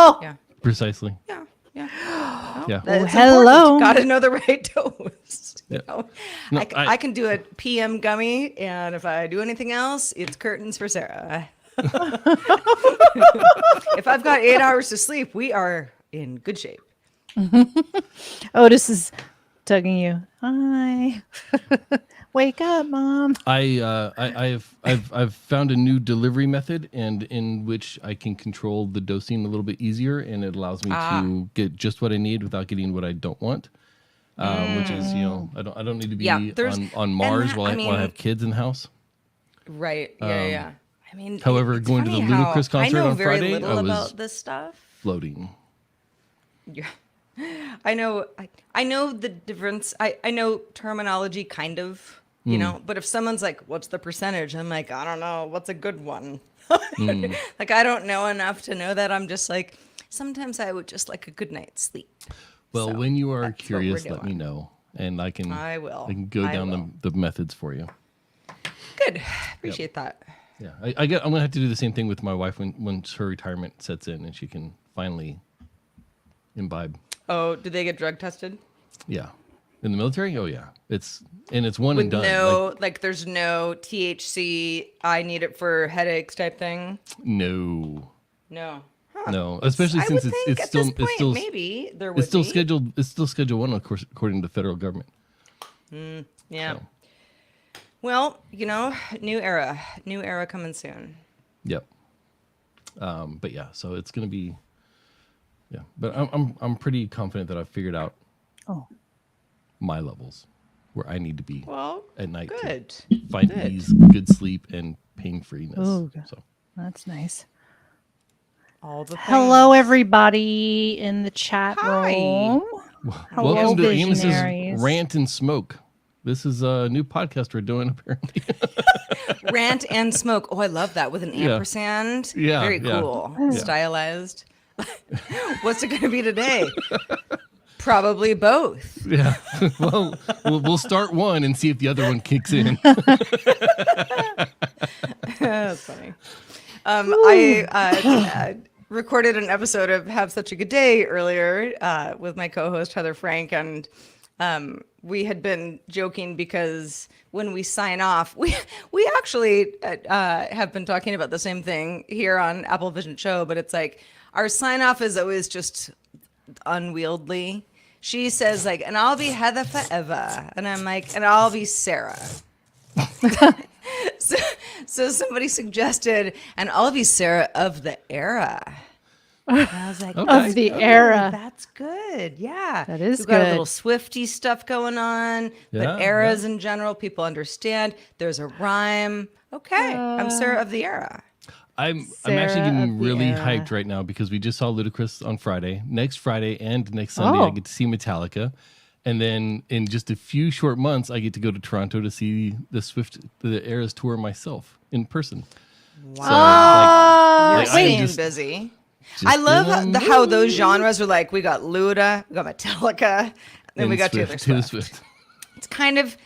Oh, Yeah. Precisely. Yeah. Yeah. Yeah. oh, hello. Got to know the right dose. Yeah. You know? No, I can do a PM gummy, and if I do anything else, it's curtains for Sarah. If I've got 8 hours to sleep, we are in good shape. Otis is tugging you. Hi. Wake up, Mom. I've found a new delivery method, and in which I can control the dosing a little bit easier, and it allows me to get just what I need without getting what I don't want. Which is, I don't need to be on Mars while I have kids in the house. Right. Yeah. I mean, However, it's going to the funny how Ludacris concert I know on very Friday, little I was about this stuff. floating. Yeah. I know the difference. I know terminology kind of, but if someone's like, what's the percentage? I'm like, I don't know. What's a good one? Like, I don't know enough to know that. I'm just like, sometimes I would just like a good night's sleep. Well, So when you are that's what we're curious, let me doing. know, and I can go I down will. the methods for you. Good. Appreciate that. Yeah, I'm gonna have to do the same thing with my wife when her retirement sets in and she can finally imbibe. Oh, did they get drug tested? Yeah, in the military. Oh yeah, it's one With and done. no, like, there's no THC. I need it for headaches type thing. No, No. no, especially I since would think it's at still this point, maybe there would it's still be. scheduled. It's still Schedule 1, of course, according to the federal government. Yeah. So, Well, new era coming soon. yep. But yeah, so it's gonna be. Yeah, but I'm pretty confident that I've figured out my levels where I need to be at night good. to find ease, good sleep, and pain freeness. Ooh, So that's nice. All the things. Hello, everybody in the chat room. Hello, welcome to Amos's visionaries. Rant and Smoke. This is a new podcast we're doing, apparently. Rant and smoke. Oh, I love that with an ampersand. Yeah, Very yeah. cool. Yeah. Stylized. What's it going to be today? Probably both. Yeah. Well, we'll start one and see if the other one kicks in. That's funny. I recorded an episode of Have Such a Good Day earlier with my co-host Heather Frank, and we had been joking because when we sign off, we actually have been talking about the same thing here on Apple Vision Show, but it's like our sign off is always just unwieldy. She says like, and I'll be Heather forever, and I'm like, and I'll be Sarah. So somebody suggested, and I'll be Sarah of the era. And I was like, Of the era. That's good. Yeah. That is We've got a good. little Swifty stuff going on, but eras in general, people understand. There's a rhyme. Okay. I'm Sarah of the era. I'm Sarah actually getting of the really era. hyped right now because we just saw Ludacris on Friday. Next Friday and next Sunday, I get to see Metallica. And then in just a few short months, I get to go to Toronto to see the Eras tour myself in person. Wow. Like, You're I am staying just- busy. just I love in a how those genres are like, we got Luda, we got Metallica, and then and we got Taylor Taylor Swift. Swift. It's kind of,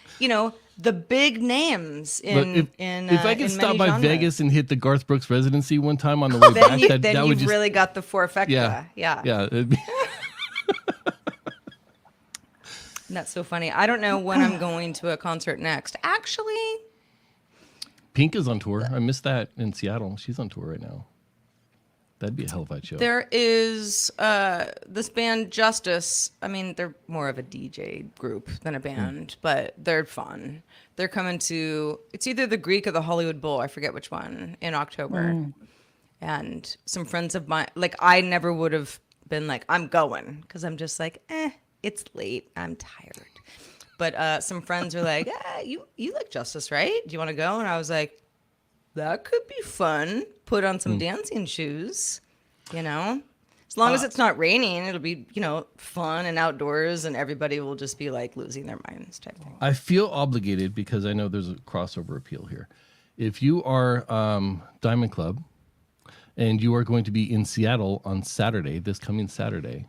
the big names But if I in could stop many by genres. Vegas and hit the Garth Brooks residency one time on the way back, then that you've would just really got the trifecta. Yeah. it'd be- And that's so funny. I don't know when I'm going to a concert next. Actually, Pink is on tour. I missed that in Seattle. She's on tour right now. That'd be a hell of a show. there is this band Justice. I mean, they're more of a DJ group than a band, but they're fun. They're coming to, it's either the Greek or the Hollywood Bowl. I forget which one, in October. And some friends of mine, like, I never would have been like, I'm going, because I'm just like, it's late. I'm tired. But some friends are like, you like Justice, right? Do you want to go? And I was like, that could be fun. Put on some dancing shoes, As long as it's not raining, it'll be, fun and outdoors, and everybody will just be like losing their minds type thing. I feel obligated because I know there's a crossover appeal here. If you are Diamond Club and you are going to be in Seattle on Saturday, this coming Saturday,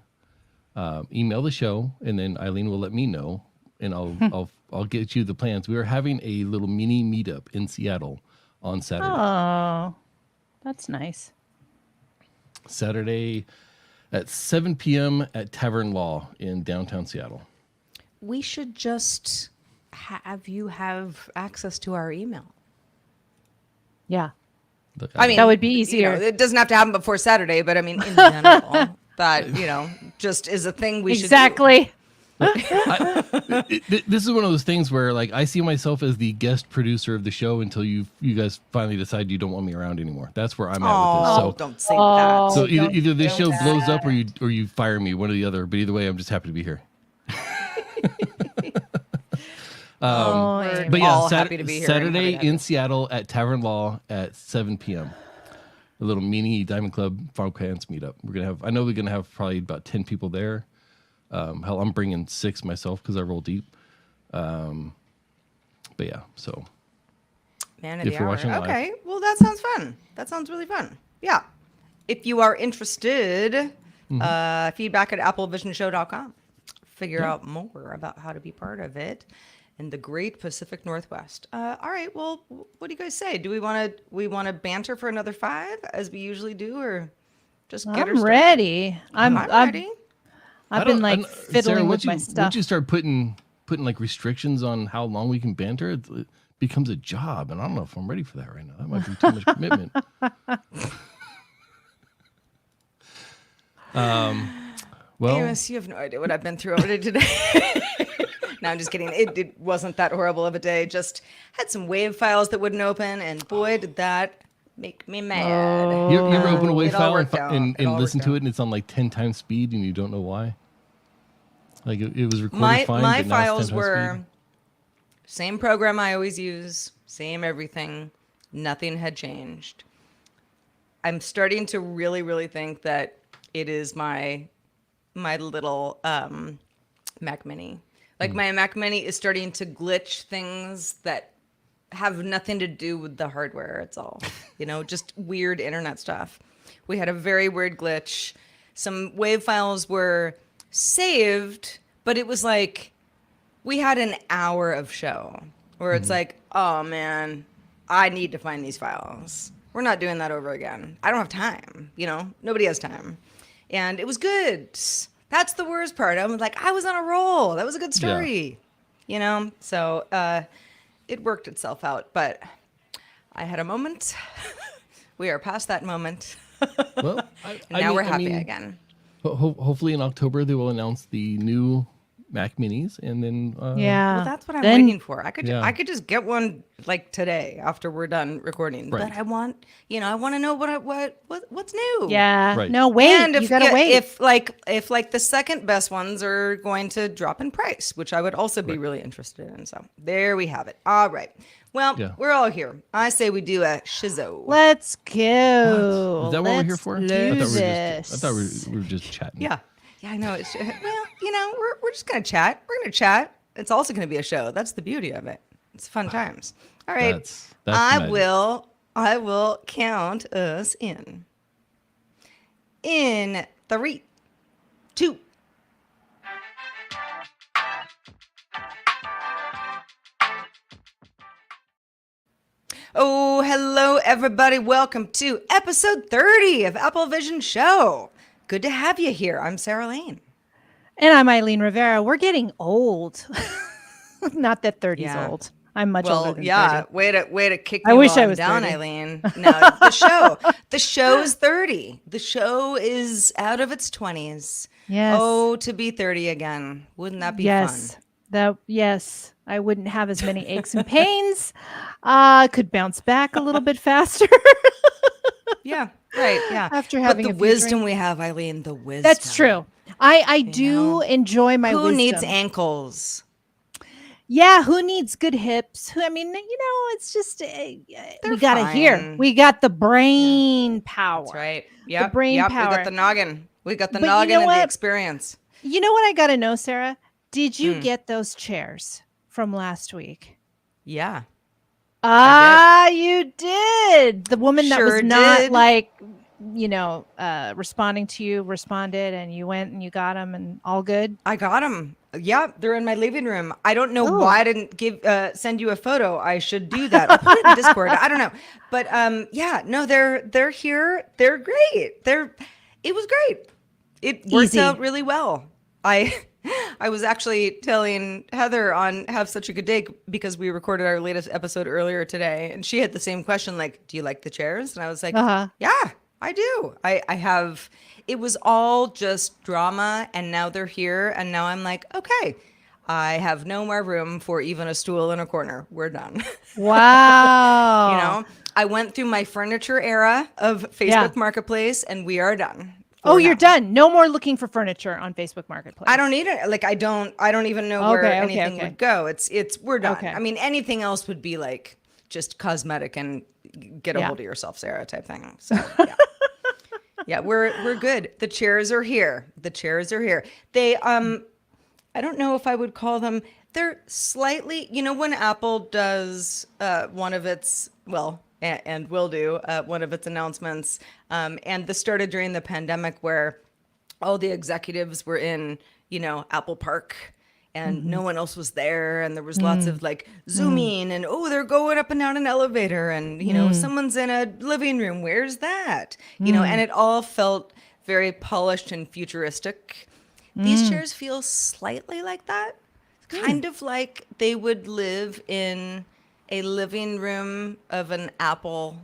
email the show, and then Eileen will let me know, and I'll get you the plans. We are having a little mini meetup in Seattle on Saturday. Oh, that's nice. Saturday, at 7 p.m. at Tavern Law in downtown Seattle. We should just have you have access to our email. Yeah. I mean, that would be easier. It doesn't have to happen before Saturday, but I mean, in general, that, just is a thing we should do. Exactly. This is one of those things where, like, I see myself as the guest producer of the show until you guys finally decide you don't want me around anymore. That's where I'm at with this. So don't say that. So either this show don't blows up or you fire me, one or the other. But either way, I'm just happy to be here. We're But yeah, all happy to be here. Saturday in Seattle at Tavern Law at 7 p.m. A little mini Diamond Club Farm Pants meetup. I know we're gonna have probably about 10 people there. Hell, I'm bringing 6 myself because I roll deep. But yeah, so Man of if the you're hour. watching live. Okay, well, that sounds fun. That sounds really fun. Yeah. If you are interested, feedback at applevisionshow.com. Figure out more about how to be part of it in the Great Pacific Northwest. All right. Well, what do you guys say? Do we want to banter for another 5 as we usually do, or just get her I'm started? ready. I'm ready. I've been like fiddling Sarah, with my stuff. Once you start putting like restrictions on how long we can banter, it becomes a job, and I don't know if I'm ready for that right now. That might be too much commitment. Well, Amos, you have no idea what I've been through over today. No, I'm just kidding. It wasn't that horrible of a day. Just had some WAV files that wouldn't open, and boy, did that make me mad. you ever open a WAV It all file worked out. and It all listen worked to out. it, and it's on like 10 times speed, and you don't know why? Like it was recorded My fine, my but now it's 10 files times were speed. same program I always use, same everything. Nothing had changed. I'm starting to really, really think that it is my little Mac Mini. Like my Mac Mini is starting to glitch things that have nothing to do with the hardware. It's all, just weird internet stuff. We had a very weird glitch. Some WAV files were saved, but it was like we had an hour of show where it's like, oh man, I need to find these files. We're not doing that over again. I don't have time. Nobody has time. And it was good. That's the worst part. I was like, I was on a roll. That was a good story. So it worked itself out. But I had a moment. We are past that moment. Well, Now we're happy again. Hopefully in October they will announce the new Mac Minis, and then Yeah. Well, that's what I'm Then- waiting for. I could just get one like today after we're done recording. Right. But I want to know what's new. Yeah. Right. No, wait. And You gotta wait. if the second best ones are going to drop in price, which I would also be really interested in. So there we have it. All right. Well, Yeah. we're all here. I say we do a shizzo. Let's go. is that what we're here for? Do I this. thought we were just chatting. Yeah. I know. We're just going to chat. We're going to chat. It's also going to be a show. That's the beauty of it. It's fun times. All right. That's I magic. will count us in. In 3, 2. Oh, hello, everybody. Welcome to episode 30 of Apple Vision Show. Good to have you here. I'm Sarah Lane. And I'm Eileen Rivera. We're getting old. Not that 30's Yeah. old. I'm much older than 30. Way to kick I me wish while I I'm was down, 30. Eileen. No, the show is 30. The show is out of its 20s. Yes. Oh, to be 30 again. Wouldn't that be yes. fun? Yes. I wouldn't have as many aches and pains. Could bounce back a little bit faster. Yeah, right, yeah. After having but a the few wisdom drinks. we have, Eileen, the wisdom. That's true. I do enjoy my Who wisdom. needs ankles? Yeah, who needs good hips? It's just we got it here. fine. We got the brain power. That's right. Yep, brain yep, We power. got the noggin. We got the But you noggin know and the what? experience. You know what I got to know, Sarah? Did you get those chairs from last week? Yeah. You did. The woman that Sure was not did. responding to you responded, and you went and you got them, and all good. I got them. Yeah, they're in my living room. I don't know Oh. why I didn't send you a photo. I should do that. I'll put it in Discord. I don't know, but yeah, no, they're here. They're great. It was great. It works Easy. out really well. I was actually telling Heather on Have Such a Good Day because we recorded our latest episode earlier today, and she had the same question, like, do you like the chairs? And I was like, yeah, I do. I have, it was all just drama, and now they're here, and now I'm like, okay, I have no more room for even a stool in a corner. We're done. Wow. You know, I went through my furniture era of Facebook Marketplace, and we are done. Oh, you're done. No more looking for furniture on Facebook Marketplace. I don't need it. Like, I don't even know where anything would go. We're done. Okay. I mean, anything else would be like just cosmetic and get a hold of yourself, Sarah, type thing. So yeah. Yeah, we're good. The chairs are here. They I don't know if I would call them, they're slightly, when Apple does one of its, and will do one of its announcements. And this started during the pandemic where all the executives were in, Apple Park and no one else was there. And there was lots of like zooming and, they're going up and down an elevator and, someone's in a living room. Where's that? And it all felt very polished and futuristic. These chairs feel slightly like that. Kind of like they would live in a living room of an Apple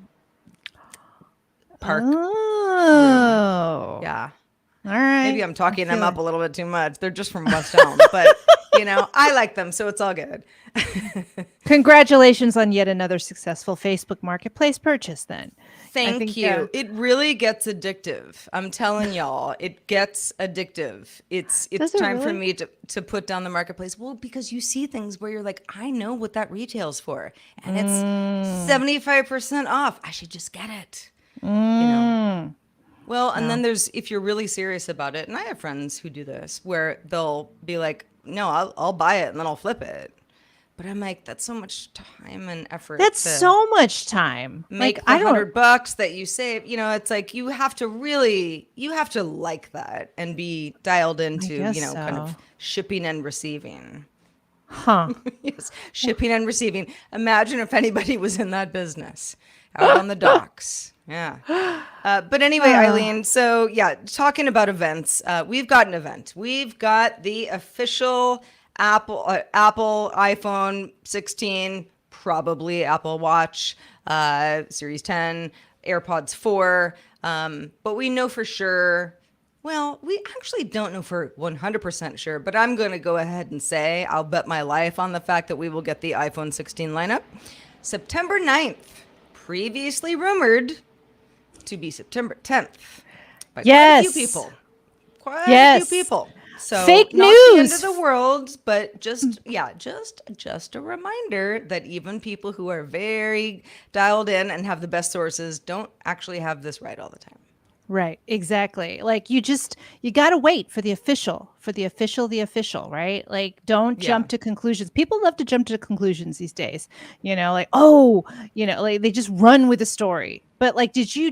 park. Oh. Yeah. All right. Maybe I'm talking them up a little bit too much. They're just from West Elm, but I like them, so it's all good. Congratulations on yet another successful Facebook Marketplace purchase then. Thank you. It really gets addictive. I'm telling y'all, it gets addictive. It's time for me to put down the Marketplace. Well, because you see things where you're like, I know what that retails for, and it's 75% off. I should just get it. Well, and then there's, if you're really serious about it, and I have friends who do this, where they'll be like, no, I'll buy it and then I'll flip it. But I'm like, that's so much time and effort. That's so much time. Make the $100 that you save. It's like you have to like that and be dialed into, kind of shipping and receiving. Huh. Yes, shipping and receiving. Imagine if anybody was in that business out on the docks. Yeah. But anyway, Eileen, so yeah, talking about events, we've got an event. We've got the official Apple iPhone 16, probably Apple Watch, Series 10, AirPods 4. But we know for sure, well, we actually don't know for 100% sure, but I'm going to go ahead and say I'll bet my life on the fact that we will get the iPhone 16 lineup. September 9th, previously rumored to be September 10th. By quite a few people. Quite a few people. So fake not news. the end of the world, but just a reminder that even people who are very dialed in and have the best sources don't actually have this right all the time. Right, exactly. Like you got to wait for the official, right? Like don't jump to conclusions. People love to jump to conclusions these days, like, like they just run with the story. But like, did you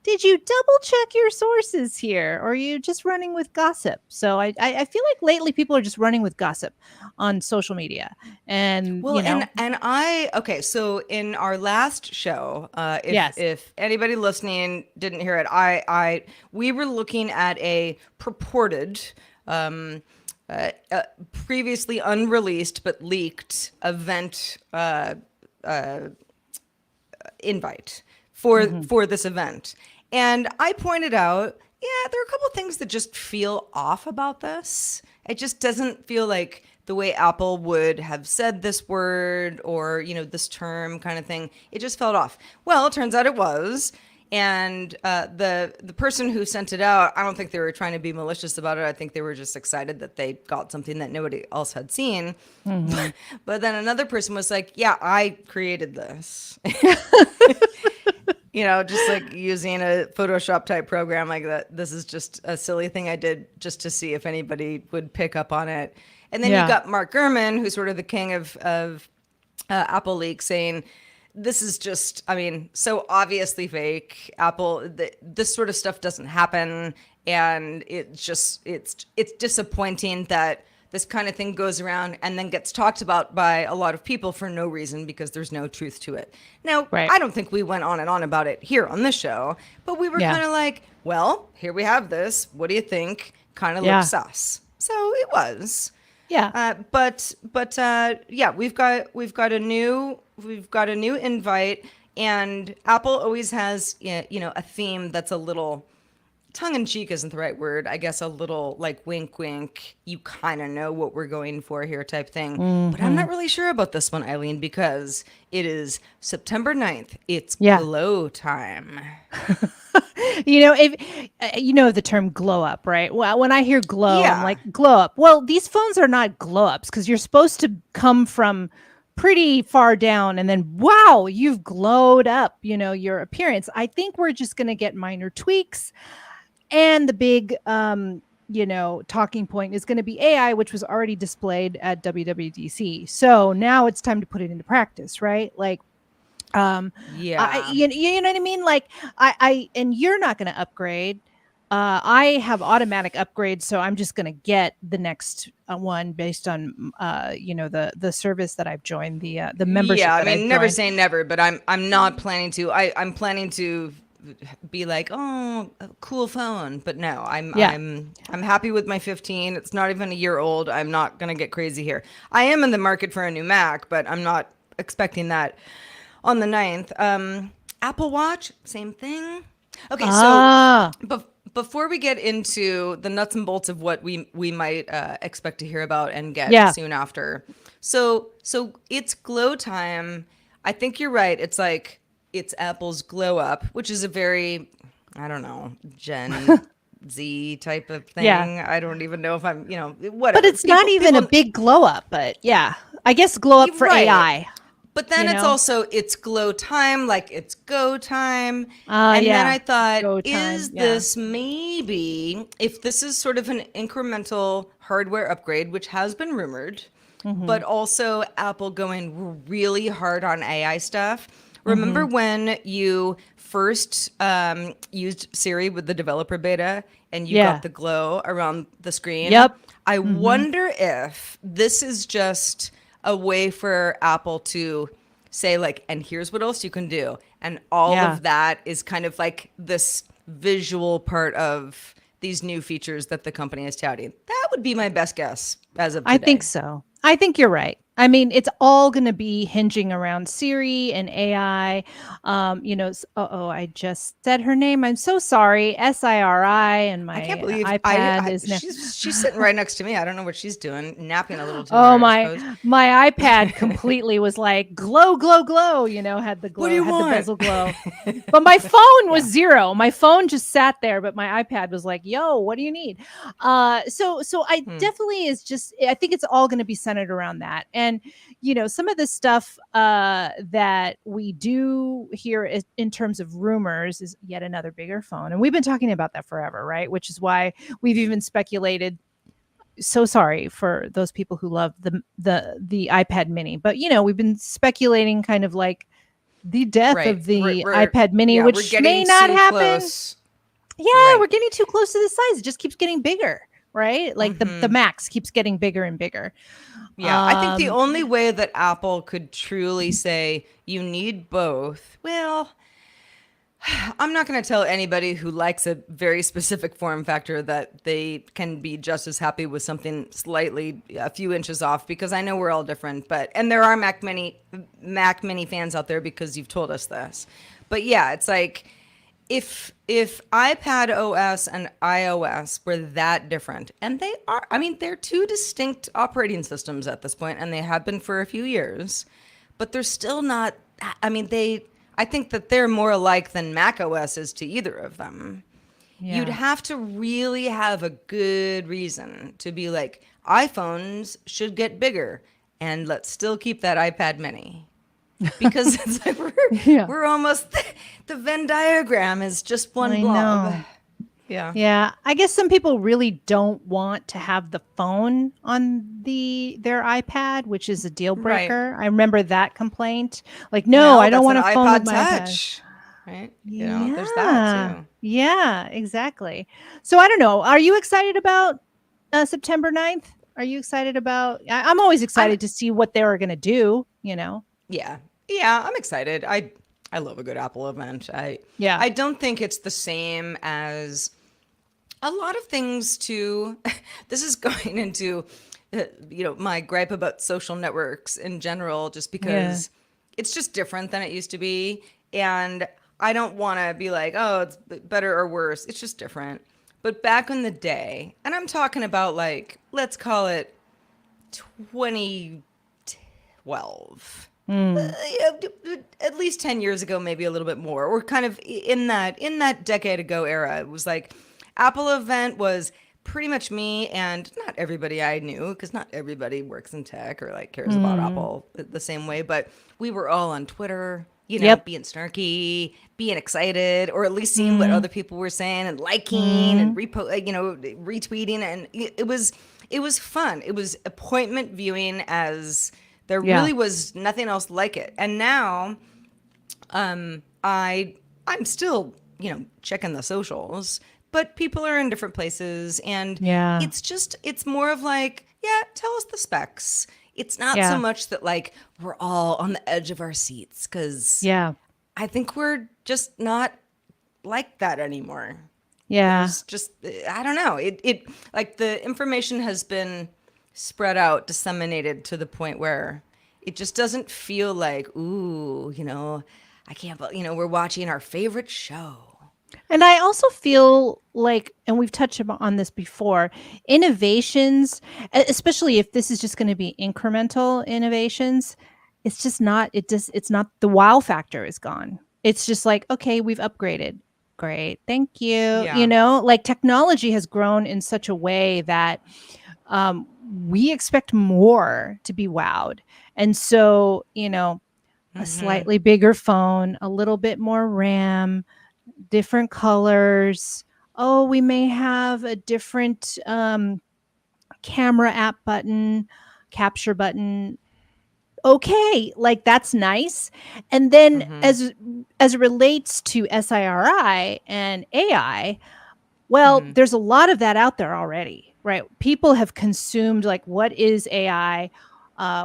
double check your sources here, or are you just running with gossip? So I feel like lately people are just running with gossip on social media. And so in our last show, if anybody listening didn't hear it, we were looking at a purported previously unreleased but leaked event invite for this event. And I pointed out, there are a couple of things that just feel off about this. It just doesn't feel like the way Apple would have said this word or, this term kind of thing. It just felt off. Well, it turns out it was. And the person who sent it out, I don't think they were trying to be malicious about it. I think they were just excited that they got something that nobody else had seen. Mm-hmm. But then another person was like, yeah, I created this. Just like using a Photoshop type program like that. This is just a silly thing I did just to see if anybody would pick up on it. And then you got Mark Gurman, who's sort of the king of Apple leaks, saying, this is just, so obviously fake. Apple, this sort of stuff doesn't happen. And it's disappointing that this kind of thing goes around and then gets talked about by a lot of people for no reason because there's no truth to it. Now, Right. I don't think we went on and on about it here on this show, but we were Yeah. kind of like, well, here we have this. What do you think? Kind of Yeah. looks sus. So it was. Yeah. Yeah, we've got a new invite, and Apple always has a theme that's a little tongue in cheek isn't the right word. I guess a little like wink, wink. You kind of know what we're going for here, type thing. But I'm not really sure about this one, Eileen, because it is September 9th. It's Yeah. glow time. If you know the term glow up, right? Well, when I hear glow, Yeah. I'm like, glow up. Well, these phones are not glow ups because you're supposed to come from pretty far down and then wow, you've glowed up, your appearance. I think we're just going to get minor tweaks, and the big talking point is going to be AI, which was already displayed at WWDC. So now it's time to put it into practice, right? Like Yeah. you know what I mean? Like I and you're not going to upgrade. I have automatic upgrades, so I'm just going to get the next one based on the service that I've joined, the membership. Yeah, I that I've mean, never joined. say never, but I'm not planning to. I'm planning to be like, oh, a cool phone, but no, I'm happy with my 15. It's not even a year old. I'm not gonna get crazy here. I am in the market for a new Mac, but I'm not expecting that on the 9th. Apple Watch, same thing. Okay, so before we get into the nuts and bolts of what we might expect to hear about and get soon after, so it's glow time. I think you're right. It's like it's Apple's glow up, which is a very, I don't know, Gen Z type of thing. Yeah. I don't even know if I'm, whatever. But it's not even a big glow up. But yeah, I guess glow up for Right. AI. But then it's glow time, like it's go time. And yeah. then I thought, Go time, is yeah. this maybe, if this is sort of an incremental hardware upgrade, which has been rumored, but also Apple going really hard on AI stuff. Remember when you first used Siri with the developer beta and you got the glow around the screen? Yep. I wonder if this is just a way for Apple to say like, and here's what else you can do. And all of that is kind of like this visual part of these new features that the company is touting. That would be my best guess as of today. I think so. I think you're right. I mean, it's all going to be hinging around Siri and AI. I just said her name. I'm so sorry. Siri, and my I can't believe iPad is now. She's sitting right next to me. I don't know what she's doing, napping a little too Oh, hard, I suppose. my iPad completely was like glow, glow, glow. Had the glow, What do you had want? the bezel glow. But my phone was zero. My phone just sat there, but my iPad was like, "Yo, what do you need?" So I definitely is just. I think it's all going to be centered around that, and some of the stuff that we do here in terms of rumors is yet another bigger phone, and we've been talking about that forever, right? Which is why we've even speculated. So sorry for those people who love the iPad mini, but we've been speculating kind of like the death Right. of the We're- iPad mini, yeah, we're which getting may not too happen. close. Yeah, Right. we're getting too close to the size. It just keeps getting bigger, right? Like the Max keeps getting bigger and bigger. Yeah, I think the only way that Apple could truly say you need both, well, I'm not going to tell anybody who likes a very specific form factor that they can be just as happy with something slightly a few inches off, because I know we're all different. And there are Mac Mini fans out there because you've told us this. But yeah, it's like if iPad OS and iOS were that different, and they are, I mean, they're two distinct operating systems at this point, and they have been for a few years, but they're still not, I mean, I think that they're more alike than Mac OS is to either of them. Yeah. You'd have to really have a good reason to be like, iPhones should get bigger, and let's still keep that iPad mini. Because it's like we're almost, the Venn diagram is just one I blob. know. Yeah. Yeah, I guess some people really don't want to have the phone on their iPad, which is a deal breaker. I remember that complaint. Like, no, I don't want a phone with my iPad. Touch, right? There's that too. Yeah, exactly. So I don't know. Are you excited about September 9th? Are you excited about? I'm always excited to see what they're going to do. Yeah. Yeah, I'm excited. I love a good Apple event. Yeah. I don't think it's the same as a lot of things to this is going into my gripe about social networks in general, just because it's just different than it used to be. And I don't want to be like, oh, it's better or worse. It's just different. But back in the day, and I'm talking about like, let's call it 2012. At least 10 years ago, maybe a little bit more. Or kind of in that decade ago era. It was like Apple event was pretty much me and not everybody I knew, because not everybody works in tech or like cares about Apple the same way, but we were all on Twitter, being snarky, being excited, or at least seeing what other people were saying and liking and retweeting, and it was fun. It was appointment viewing, as there really was nothing else like it. And now I'm still checking the socials, but people are in different places, and it's more of like, tell us the specs. It's not so much that like we're all on the edge of our seats, because I think we're just not like that anymore. There's just, I don't know. It like the information has been spread out, disseminated to the point where it just doesn't feel like, ooh, I can't, we're watching our favorite show. And I also feel like, and we've touched on this before, innovations, especially if this is just going to be incremental innovations, it's just not, it's not, the wow factor is gone. It's just like, okay, we've upgraded. Great. Thank you. Like technology has grown in such a way that we expect more to be wowed. And so, a slightly bigger phone, a little bit more RAM, different colors. Oh, we may have a different camera app button, capture button. Okay, like that's nice. And then as it relates to SIRI and AI, well, there's a lot of that out there already, right? People have consumed like, what is AI?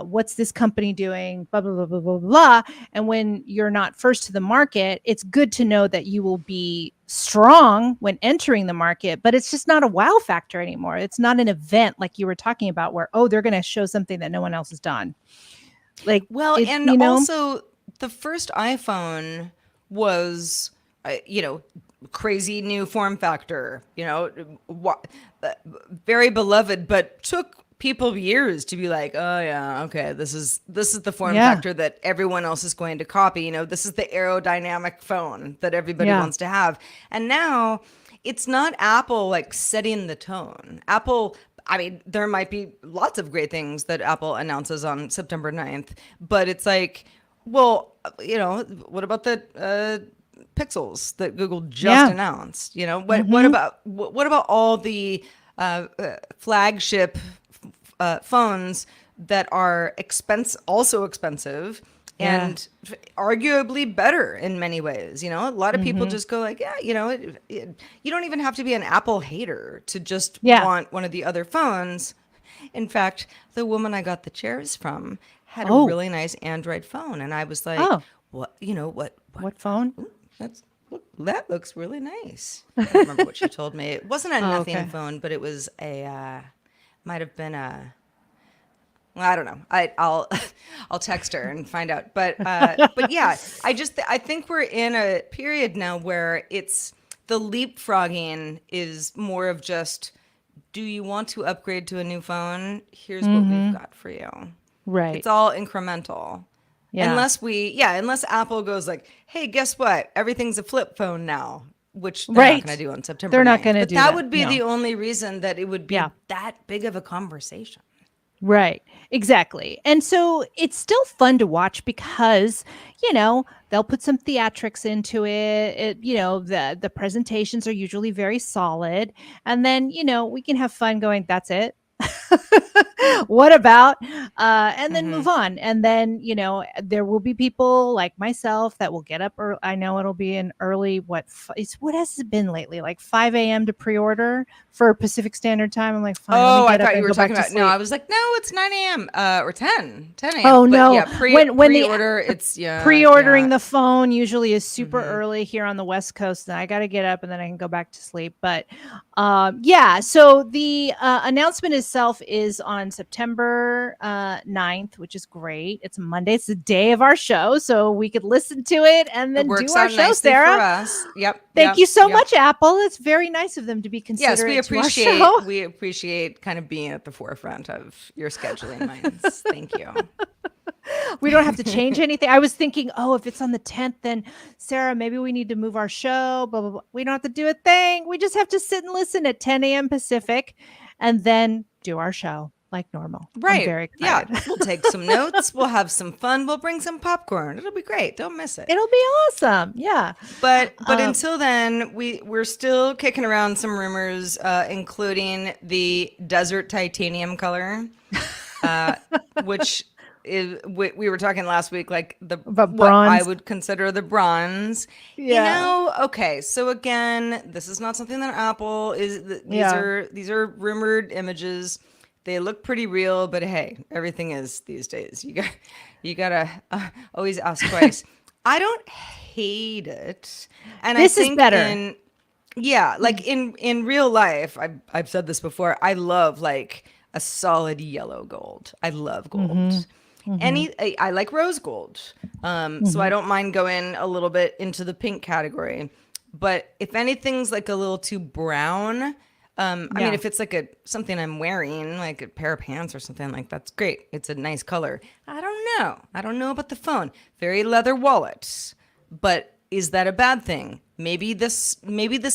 What's this company doing? Blah, blah, blah, blah, blah, blah. And when you're not first to the market, it's good to know that you will be strong when entering the market, but it's just not a wow factor anymore. It's not an event like you were talking about where, oh, they're going to show something that no one else has done. Like, also the first iPhone was, crazy new form factor, very beloved, but took people years to be like, oh yeah, okay, this is the form factor that everyone else is going to copy. This is the aerodynamic phone that everybody wants to have. And now it's not Apple like setting the tone. Apple, I mean, there might be lots of great things that Apple announces on September 9th, but it's like, well, what about the Pixels that Google just announced? What about all the flagship phones that are also expensive and arguably better in many ways? A lot of people just go like, you don't even have to be an Apple hater to just want one of the other phones. In fact, the woman I got the chairs from had a really nice Android phone, and I was like, what phone? Ooh, that looks really nice. I don't remember what she told me. It wasn't a nothing phone, but it was might have been a, well, I don't know. I'll text her and find out. But yeah, I think we're in a period now where it's the leapfrogging is more of just, do you want to upgrade to a new phone? Here's what we've got for you. Right. It's all incremental. Yeah. Unless Apple goes like, hey, guess what? Everything's a flip phone now, which they're not going to do on September 9th. They're not going to do that. That would be the only reason that it would be that big of a conversation. Right. Exactly. And so it's still fun to watch because, they'll put some theatrics into it. The presentations are usually very solid. And then, we can have fun going, that's it. What about, and then move on. And then, there will be people like myself that will get up, or I know it'll be an early, what has it been lately? Like 5 a.m. to pre-order for Pacific Standard Time. I'm like, fine, let Oh, me I get up thought you and were go back talking to about. sleep. No, I was like, no, it's 9 a.m. Or 10 a.m. Oh, But no. yeah, When the pre-order, it's pre-ordering yeah. the phone usually is super early here on the West Coast, and I got to get up and then I can go back to sleep. But so the announcement itself is on September 9th, which is great. It's Monday. It's the day of our show, so we could listen to it and It then works do our out show, nicely Sarah. for us. Yep. Thank you so yep. much, Apple. It's very nice of them to be Yes, considerate to our show. we appreciate kind of being at the forefront of your scheduling minds. Thank you. We don't have to change anything. I was thinking, if it's on the 10th, then Sarah, maybe we need to move our show, blah, blah, blah. We don't have to do a thing. We just have to sit and listen at 10 a.m. Pacific and then do our show like normal. Right. I'm very excited. Yeah. We'll take some notes. We'll have some fun. We'll bring some popcorn. It'll be great. Don't miss it. It'll be awesome. Yeah. But until then, we're still kicking around some rumors, including the desert titanium color, which is we were talking last week, like what I would consider the bronze. Yeah. Okay. So again, this is not something that Apple is. These are rumored images. They look pretty real, but hey, everything is these days. You gotta always ask twice. I don't hate it, and this I think is better. Like in real life, I've said this before. I love like a solid yellow gold. I love gold. I like rose gold, so I don't mind going a little bit into the pink category. But if anything's like a little too brown. I mean, if it's like something I'm wearing, like a pair of pants or something, like that's great. It's a nice color. I don't know about the phone. Very leather wallet. But is that a bad thing? Maybe this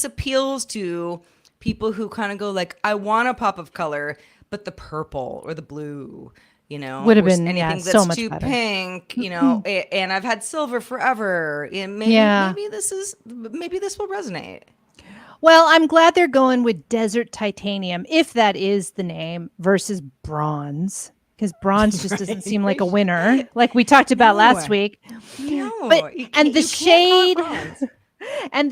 appeals to people who kind of go like, I want a pop of color, but the purple or the blue, would have been anything that's so much too better. pink, and I've had silver forever. And maybe this will resonate. Well, I'm glad they're going with desert titanium, if that is the name, versus bronze, because bronze just doesn't seem like a winner, like we talked about last week. No, but the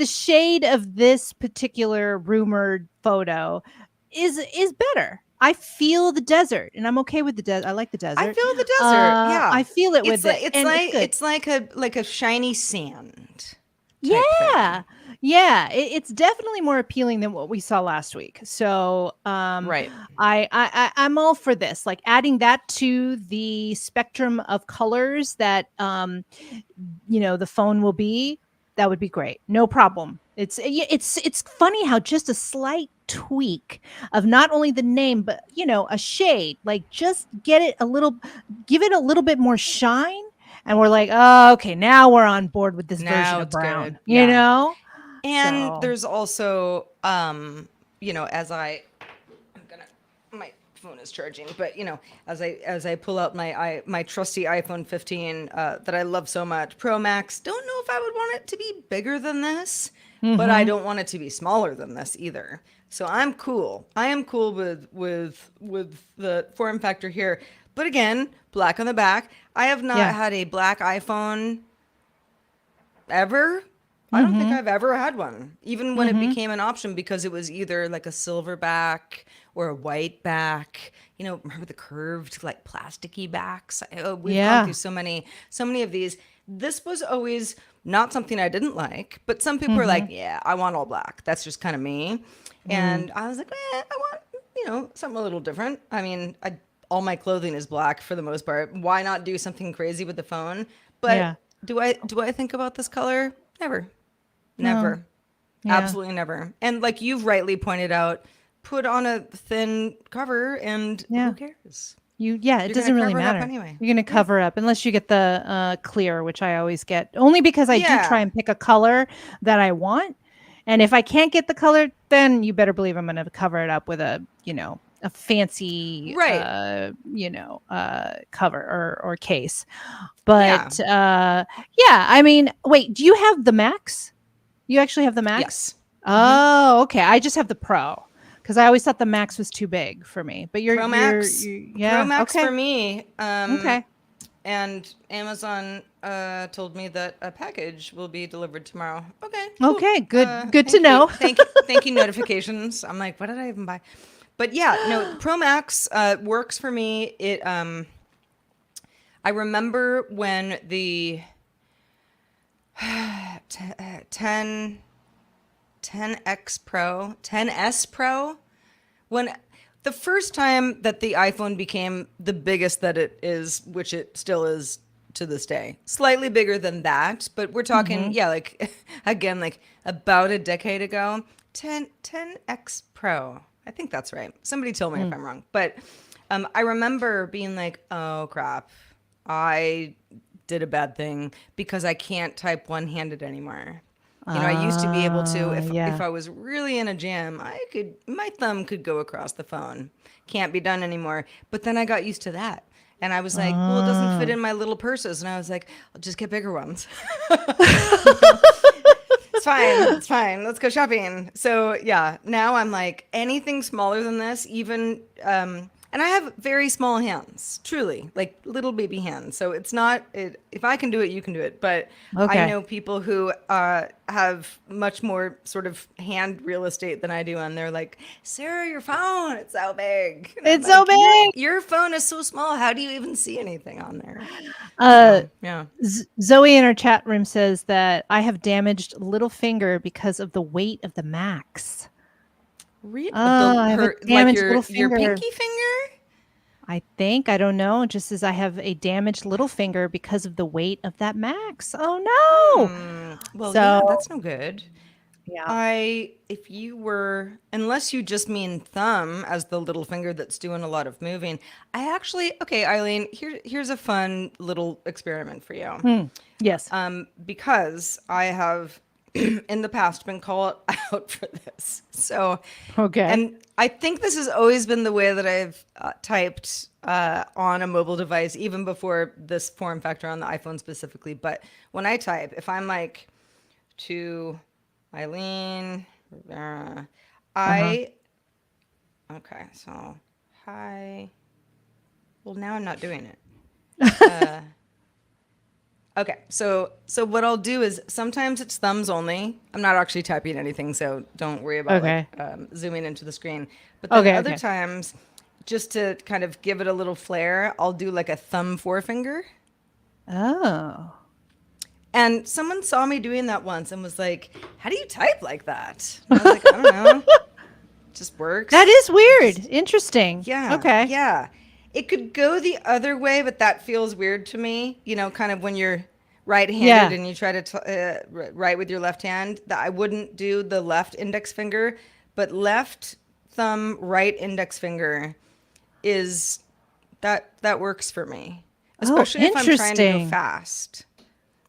shade of this particular rumored photo is better. I feel the desert, and I'm okay with the desert. I like the desert. I feel the desert. Yeah, I feel it with it. It's like a shiny sand. Yeah. Yeah, it's definitely more appealing than what we saw last week. So, right. I'm all for this. Like adding that to the spectrum of colors that the phone will be. That would be great. No problem. It's funny how just a slight tweak of not only the name but a shade, like just give it a little bit more shine, and we're like, oh, okay, now we're on board with this version of brown. Good. Yeah. And there's also, my phone is charging, but as I pull out my trusty iPhone 15 that I love so much, Pro Max, don't know if I would want it to be bigger than this, but I don't want it to be smaller than this either. So I'm cool. I am cool with the form factor here. But again, black on the back. I have not had a black iPhone ever. I don't think I've ever had one, even when it became an option, because it was either like a silver back or a white back. Remember the curved, like plasticky backs? We've gone through so many of these. This was always not something I didn't like, but some people were like, yeah, I want all black. That's just kind of me. And I was like, I want, something a little different. I mean, all my clothing is black for the most part. Why not do something crazy with the phone? But do I think about this color? Never. Yeah. Absolutely never. And like you've rightly pointed out, put on a thin cover and who cares? It doesn't really matter. Anyway. You're going to cover up unless you get the clear, which I always get, only because I do try and pick a color that I want. And if I can't get the color, then you better believe I'm going to cover it up with a fancy, cover or case. But I mean, wait, do you have the Max? You actually have the Max? Yes. Oh, okay. I just have the Pro. Because I always thought the Max was too big for me. But Pro Max, yeah, Pro Max okay. for me. Okay. And Amazon told me that a package will be delivered tomorrow. Okay. Cool. Okay. Good. Good Thank to you. know. Thank you. Notifications. I'm like, what did I even buy? But yeah, no, Pro Max works for me. It. I remember when the 10X Pro, 10S Pro, when the first time that the iPhone became the biggest that it is, which it still is to this day, slightly bigger than that, but we're talking, yeah, like, again, like about a decade ago, 10X Pro. I think that's right. Somebody tell me if I'm wrong. But I remember being like, oh, crap. I did a bad thing because I can't type one-handed anymore. You know, I used to be able to, if I was really in a jam, my thumb could go across the phone. Can't be done anymore. But then I got used to that. And I was like, well, it doesn't fit in my little purses. And I was like, I'll just get bigger ones. It's fine. It's fine. Let's go shopping. So yeah, now I'm like, anything smaller than this, even, and I have very small hands, truly, like little baby hands. So it's not, if I can do it, you can do it. But I know people who have much more sort of hand real estate than I do. And they're like, Sarah, your phone, it's so big. And It's I'm so like, big. Your phone is so small. How do you even see anything on there? Yeah. Zoe in our chat room says that I have damaged little finger because of the weight of the Max. I have a Like damaged your little finger. pinky finger? I think, I don't know. It just says I have a damaged little finger because of the weight of that Max. Oh no. Well, So- yeah, that's no good. Yeah. If you were, unless you just mean thumb as the little finger that's doing a lot of moving, okay, Eileen, here's a fun little experiment for you. Yes. Because I have in the past been called out for this. So, Okay. and I think this has always been the way that I've typed on a mobile device, even before this form factor on the iPhone specifically. But when I type, if I'm like to Eileen, okay, so hi. Well, now I'm not doing it. Okay, so what I'll do is sometimes it's thumbs only. I'm not actually typing anything, so don't worry about zooming into the screen. But then other times, just to kind of give it a little flair, I'll do like a thumb forefinger. Oh. And someone saw me doing that once and was like, "How do you type like that?" And I was like, "I don't know, just works." That is weird. Interesting. Yeah. Okay. Yeah. It could go the other way, but that feels weird to me. You know, kind of when you're right-handed and you try to write with your left hand. That I wouldn't do the left index finger, but left thumb, right index finger is that works for me, especially if I'm trying to go fast.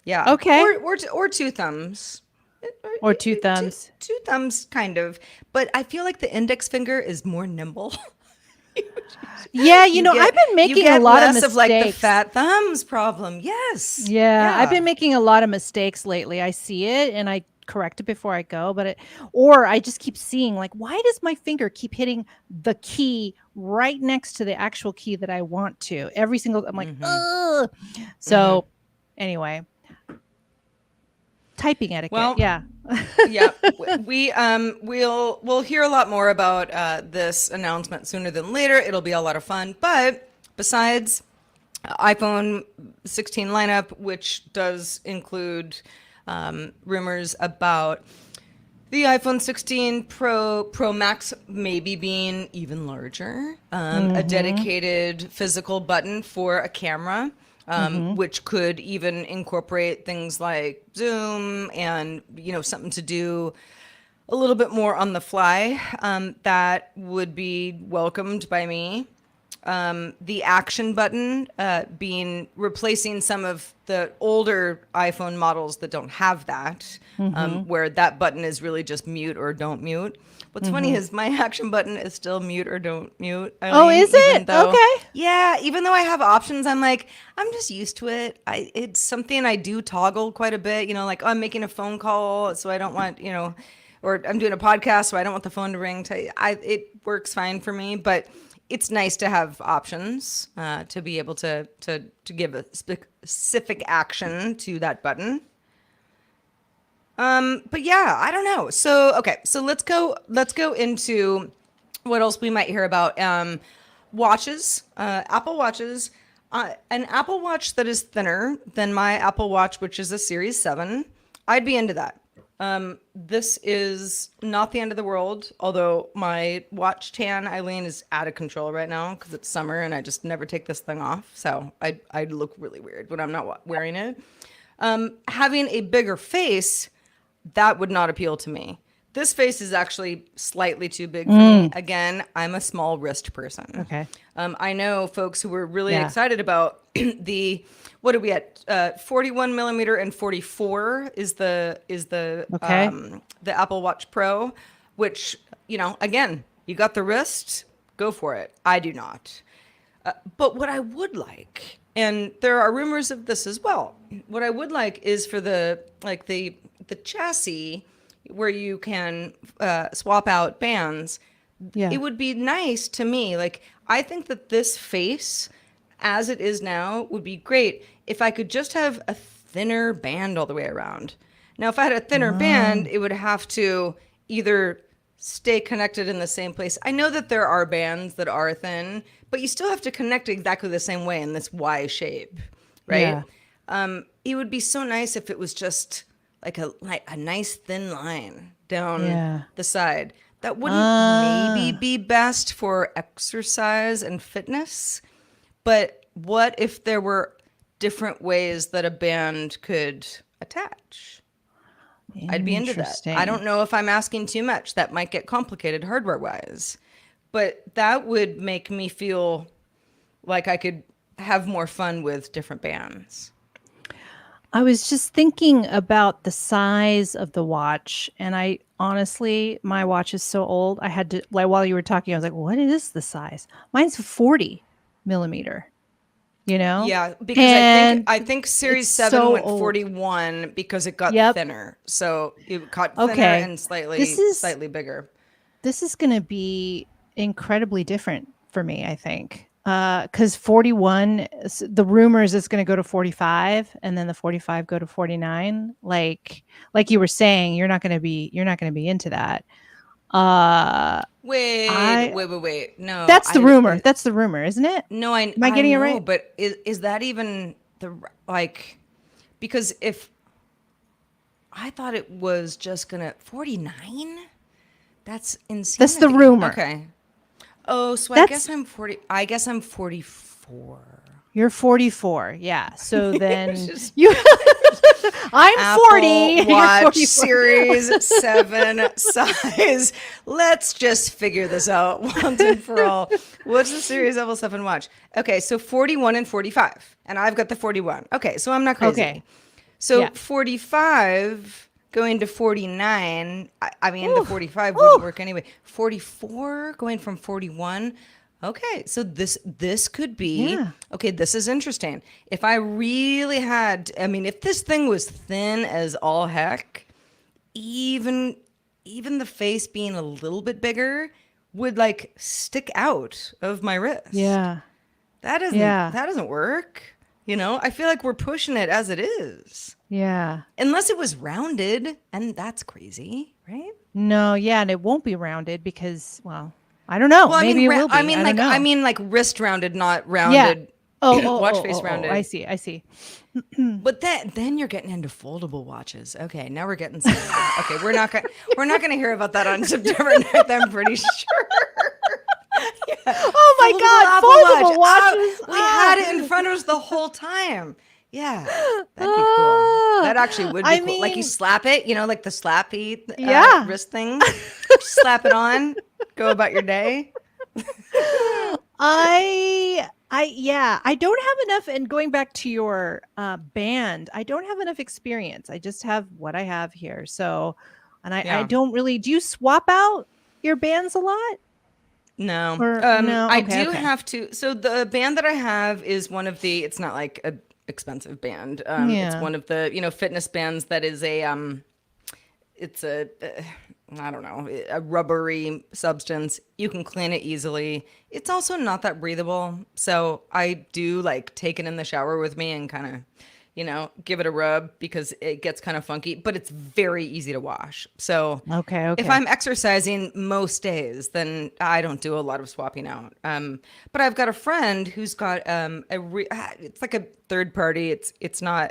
Yeah. Okay. Or two thumbs. Or two thumbs. Two thumbs, kind of. But I feel like the index finger is more nimble. Yeah, I've been making a lot of mistakes. Of like the fat thumbs problem. Yes. Yeah, I've been making a lot of mistakes lately. I see it and I correct it before I go, or I just keep seeing like, why does my finger keep hitting the key right next to the actual key that I want to? Every single, I'm like, ugh. So anyway, typing etiquette. Well, yeah. Yeah, we'll hear a lot more about this announcement sooner than later. It'll be a lot of fun. But besides iPhone 16 lineup, which does include rumors about the iPhone 16 Pro Max maybe being even larger, a dedicated physical button for a camera. Which could even incorporate things like Zoom and, something to do a little bit more on the fly. That would be welcomed by me. The action button replacing some of the older iPhone models that don't have that, where that button is really just mute or don't mute. What's funny is my action button is still mute or don't mute. Is it? Okay. Yeah, even though I have options, I'm like, I'm just used to it. It's something I do toggle quite a bit, like, I'm making a phone call, so I don't want, or I'm doing a podcast, so I don't want the phone to ring. It works fine for me, but it's nice to have options to be able to give a specific action to that button. But yeah, I don't know. So okay, so let's go into what else we might hear about. Watches, Apple Watches. An Apple Watch that is thinner than my Apple Watch, which is a Series 7. I'd be into that. This is not the end of the world, although my watch tan, Eileen, is out of control right now because it's summer and I just never take this thing off. So I'd look really weird when I'm not wearing it. Having a bigger face, that would not appeal to me. This face is actually slightly too big for me. Again, I'm a small wrist person. Okay. I know folks who were really excited about what are we at? 41 millimeter and 44 is the Apple Watch Pro, which, again, you got the wrist, go for it. I do not. But what I would like, and there are rumors of this as well, what I would like is for the chassis where you can swap out bands. Yeah. It would be nice to me. Like, I think that this face, as it is now, would be great if I could just have a thinner band all the way around. Now, if I had a thinner band, it would have to either stay connected in the same place. I know that there are bands that are thin, but you still have to connect exactly the same way in this Y shape, right? Yeah. It would be so nice if it was just like a nice thin line down the side. That wouldn't maybe be best for exercise and fitness, but what if there were different ways that a band could attach? I'd be into that. I don't know if I'm asking too much. That might get complicated hardware-wise, but that would make me feel like I could have more fun with different bands. I was just thinking about the size of the watch, and I honestly, my watch is so old. I had to, like, while you were talking, I was like, what is the size? Mine's 40 millimeter, Yeah, because I think Series 7 so went old. 41 because it got thinner. So it got thinner and slightly bigger. This is going to be incredibly different for me, I think. Because 41, the rumors it's going to go to 45, and then the 45 go to 49. Like you were saying, you're not going to be into that. Wait. No, that's the rumor. That's the rumor, isn't it? No, am I getting it right? But is that even because if I thought it was just gonna 49, that's insane. That's the rumor. Okay. Oh, so I guess I'm 40. I guess I'm 44. You're 44. Yeah. So then I'm Apple 40. Watch Series 7 size. Let's just figure this out once and for all. What's the Series Apple 7 watch? Okay, so 41 and 45. And I've got the 41. Okay, so I'm not crazy. Okay. So 45 going to 49. I mean, the 45 wouldn't work anyway. 44 going from 41. Okay, so this could be okay. This is interesting. If I really had, if this thing was thin as all heck, even the face being a little bit bigger would stick out of my wrist. Yeah, that doesn't work. I feel like we're pushing it as it is. Yeah. Unless it was rounded, and that's crazy, right? No, yeah, and it won't be rounded because, well, I don't know. Well, maybe it will be. I mean, wrist rounded, not rounded. Yeah. Watch face rounded. I see. But then you're getting into foldable watches. Okay, now we're getting somewhere. Okay, we're not gonna hear about that on September 9th. I'm pretty sure. Oh my God, foldable watches. We had it in front of us the whole time. Yeah, that'd be cool. That actually would be cool. Like you slap it, like the slappy wrist thing. Slap it on, go about your day. I don't have enough. And going back to your band, I don't have enough experience. I just have what I have here. So, and I don't really. Do you swap out your bands a lot? No. No. I do have to. So the band that I have is one of the. It's not like a expensive band. It's one of the fitness bands that is a I don't know, a rubbery substance. You can clean it easily. It's also not that breathable. So I do like take it in the shower with me and kind of, give it a rub because it gets kind of funky, but it's very easy to wash. So Okay. if I'm exercising most days, then I don't do a lot of swapping out. But I've got a friend who's got it's like a third party. It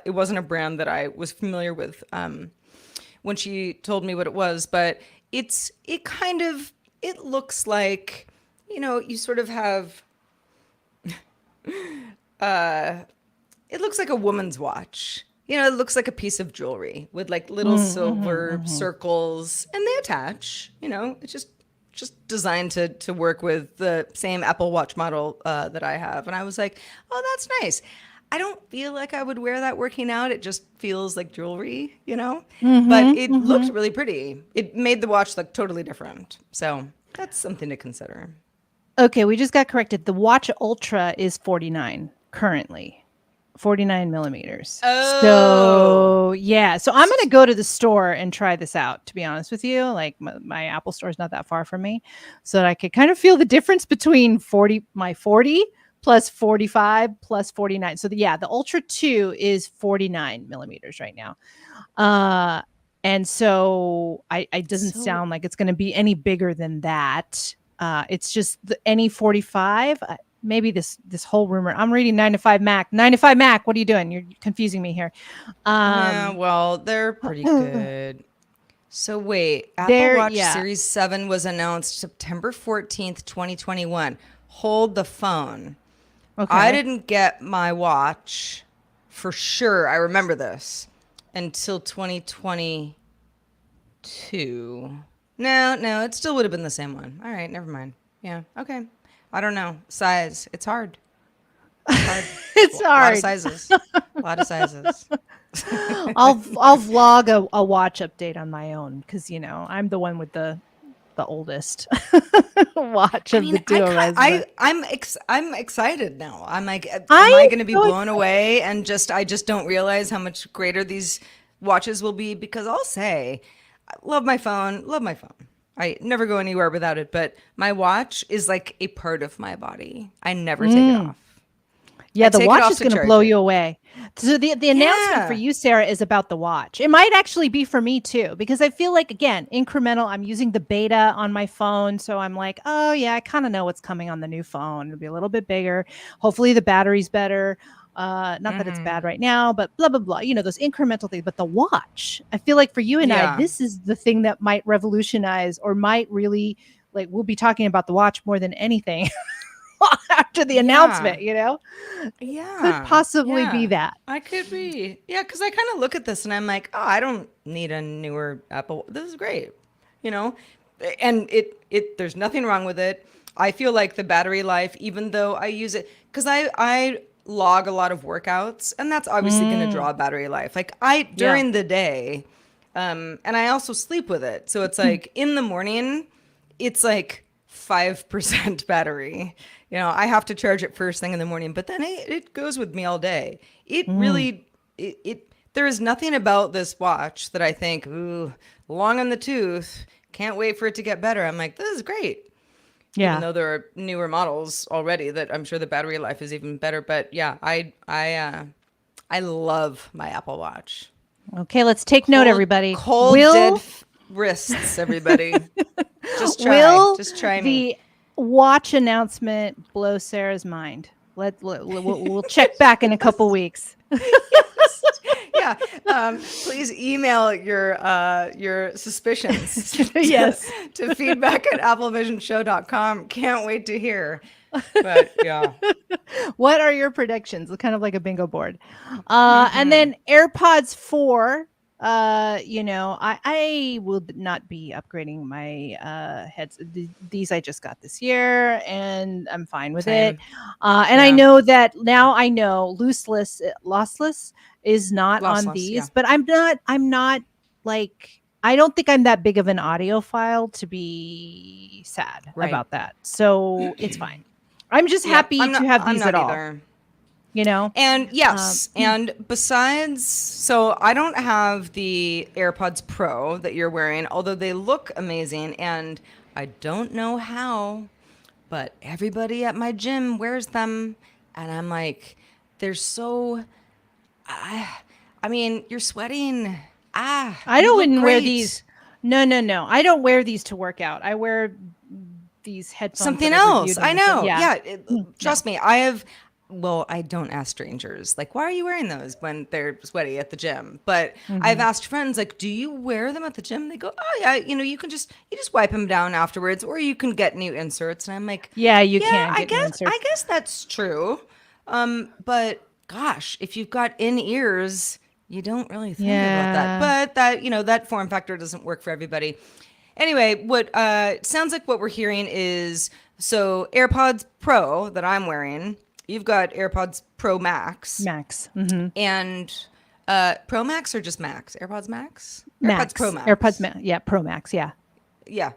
wasn't a brand that I was familiar with when she told me what it was, but it looks like, you sort of have, it looks like a woman's watch. It looks like a piece of jewelry with like little silver circles, and they attach. It's just designed to work with the same Apple Watch model that I have. And I was like, oh, that's nice. I don't feel like I would wear that working out. It just feels like jewelry, but it looked really pretty. It made the watch look totally different. So that's something to consider. Okay, we just got corrected. The Watch Ultra is 49 currently. 49 millimeters. Oh. So yeah. So I'm going to go to the store and try this out, to be honest with you. Like my Apple store is not that far from me. So that I could kind of feel the difference between 40 plus 45 plus 49. So the Ultra 2 is 49 millimeters right now. And so it doesn't sound like it's going to be any bigger than that. It's just any 45. Maybe this whole rumor. I'm reading 9 to 5 Mac. 9 to 5 Mac. What are you doing? You're confusing me here. Yeah, well, they're pretty good. So wait, Apple Watch Series 7 was announced September 14th, 2021. Hold the phone. Okay. I didn't get my watch for sure. I remember this until 2022. No, it still would have been the same one. All right, never mind. Yeah, okay. I don't know. Size. It's hard. It's hard. A lot of sizes. I'll vlog a watch update on my own because I'm the one with the oldest watch of the duo. I'm excited now. I'm like, am I going to be blown away? And I just don't realize how much greater these watches will be, because I'll say, I love my phone. I never go anywhere without it, but my watch is like a part of my body. I never take it off. Yeah, the watch is going to blow you away. So the announcement for you, Sarah, is about the watch. It might actually be for me too, because I feel like, again, incremental. I'm using the beta on my phone. So I'm like, oh yeah, I kind of know what's coming on the new phone. It'll be a little bit bigger. Hopefully the battery's better. Not that it's bad right now, but blah, blah, blah, those incremental things. But the watch, I feel like for you and I, this is the thing that might revolutionize, or might really, like, we'll be talking about the watch more than anything after the announcement, Yeah. Could possibly be that. I could be. Yeah, because I kind of look at this and I'm like, oh, I don't need a newer Apple. This is great. And there's nothing wrong with it. I feel like the battery life, even though I use it, because I log a lot of workouts, and that's obviously going to draw battery life. Like during the day, and I also sleep with it. So it's like in the morning, it's like 5% battery. I have to charge it first thing in the morning, but then it goes with me all day. It really, there is nothing about this watch that I think, ooh, long on the tooth, can't wait for it to get better. I'm like, this is great. Yeah. Even though there are newer models already that I'm sure the battery life is even better. But yeah, I love my Apple Watch. Okay, let's take note, everybody. Dead wrists, everybody. Just try me. The watch announcement blow Sarah's mind? We'll check back in a couple weeks. Yeah. Please email your suspicions yes to feedback@applevisionshow.com. Can't wait to hear. But yeah. What are your predictions? It's kind of like a bingo board. And then AirPods 4. I will not be upgrading my heads. These I just got this year, and I'm fine with it. And I know that now. I know lossless is not on these, but I'm not like, I don't think I'm that big of an audiophile to be sad about that. So it's fine. I'm just happy to have these at all. you know? And yes, and besides, so I don't have the AirPods Pro that you're wearing, although they look amazing, and I don't know how, but everybody at my gym wears them, and I'm like, they're so, I mean, you're sweating. I you don't look even wear great. these. No, no, no. I don't wear these to work out. I wear these headphones. Something that I've else. reviewed on I the show. know. Yeah. Trust me. I have. Well, I don't ask strangers like, why are you wearing those when they're sweaty at the gym? But I've asked friends like, do you wear them at the gym? They go, oh yeah, you just wipe them down afterwards, or you can get new inserts. And I'm like, Yeah, you can I get new guess inserts. I guess that's true. But gosh, if you've got in ears, you don't really think about that. But that form factor doesn't work for everybody. Anyway, what sounds like what we're hearing is, so AirPods Pro that I'm wearing, you've got AirPods Pro Max. Max. And Pro Max or just Max? AirPods Max? Max. AirPods Pro Max. AirPods Max. Yeah, Pro Max. Yeah. Yeah.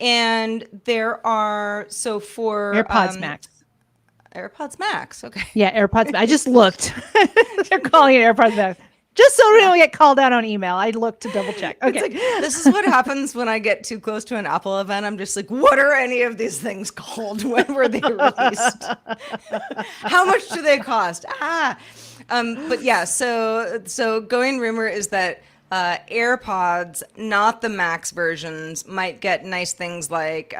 And there are, so for AirPods Max. AirPods Max. Okay. Yeah, AirPods. I just looked. They're calling it AirPods Max. Just so we don't get called out on email. I looked to double check. Okay. It's like, this is what happens when I get too close to an Apple event. I'm just like, what are any of these things called? When were they released? How much do they cost? But yeah, so going rumor is that AirPods, not the Max versions, might get nice things like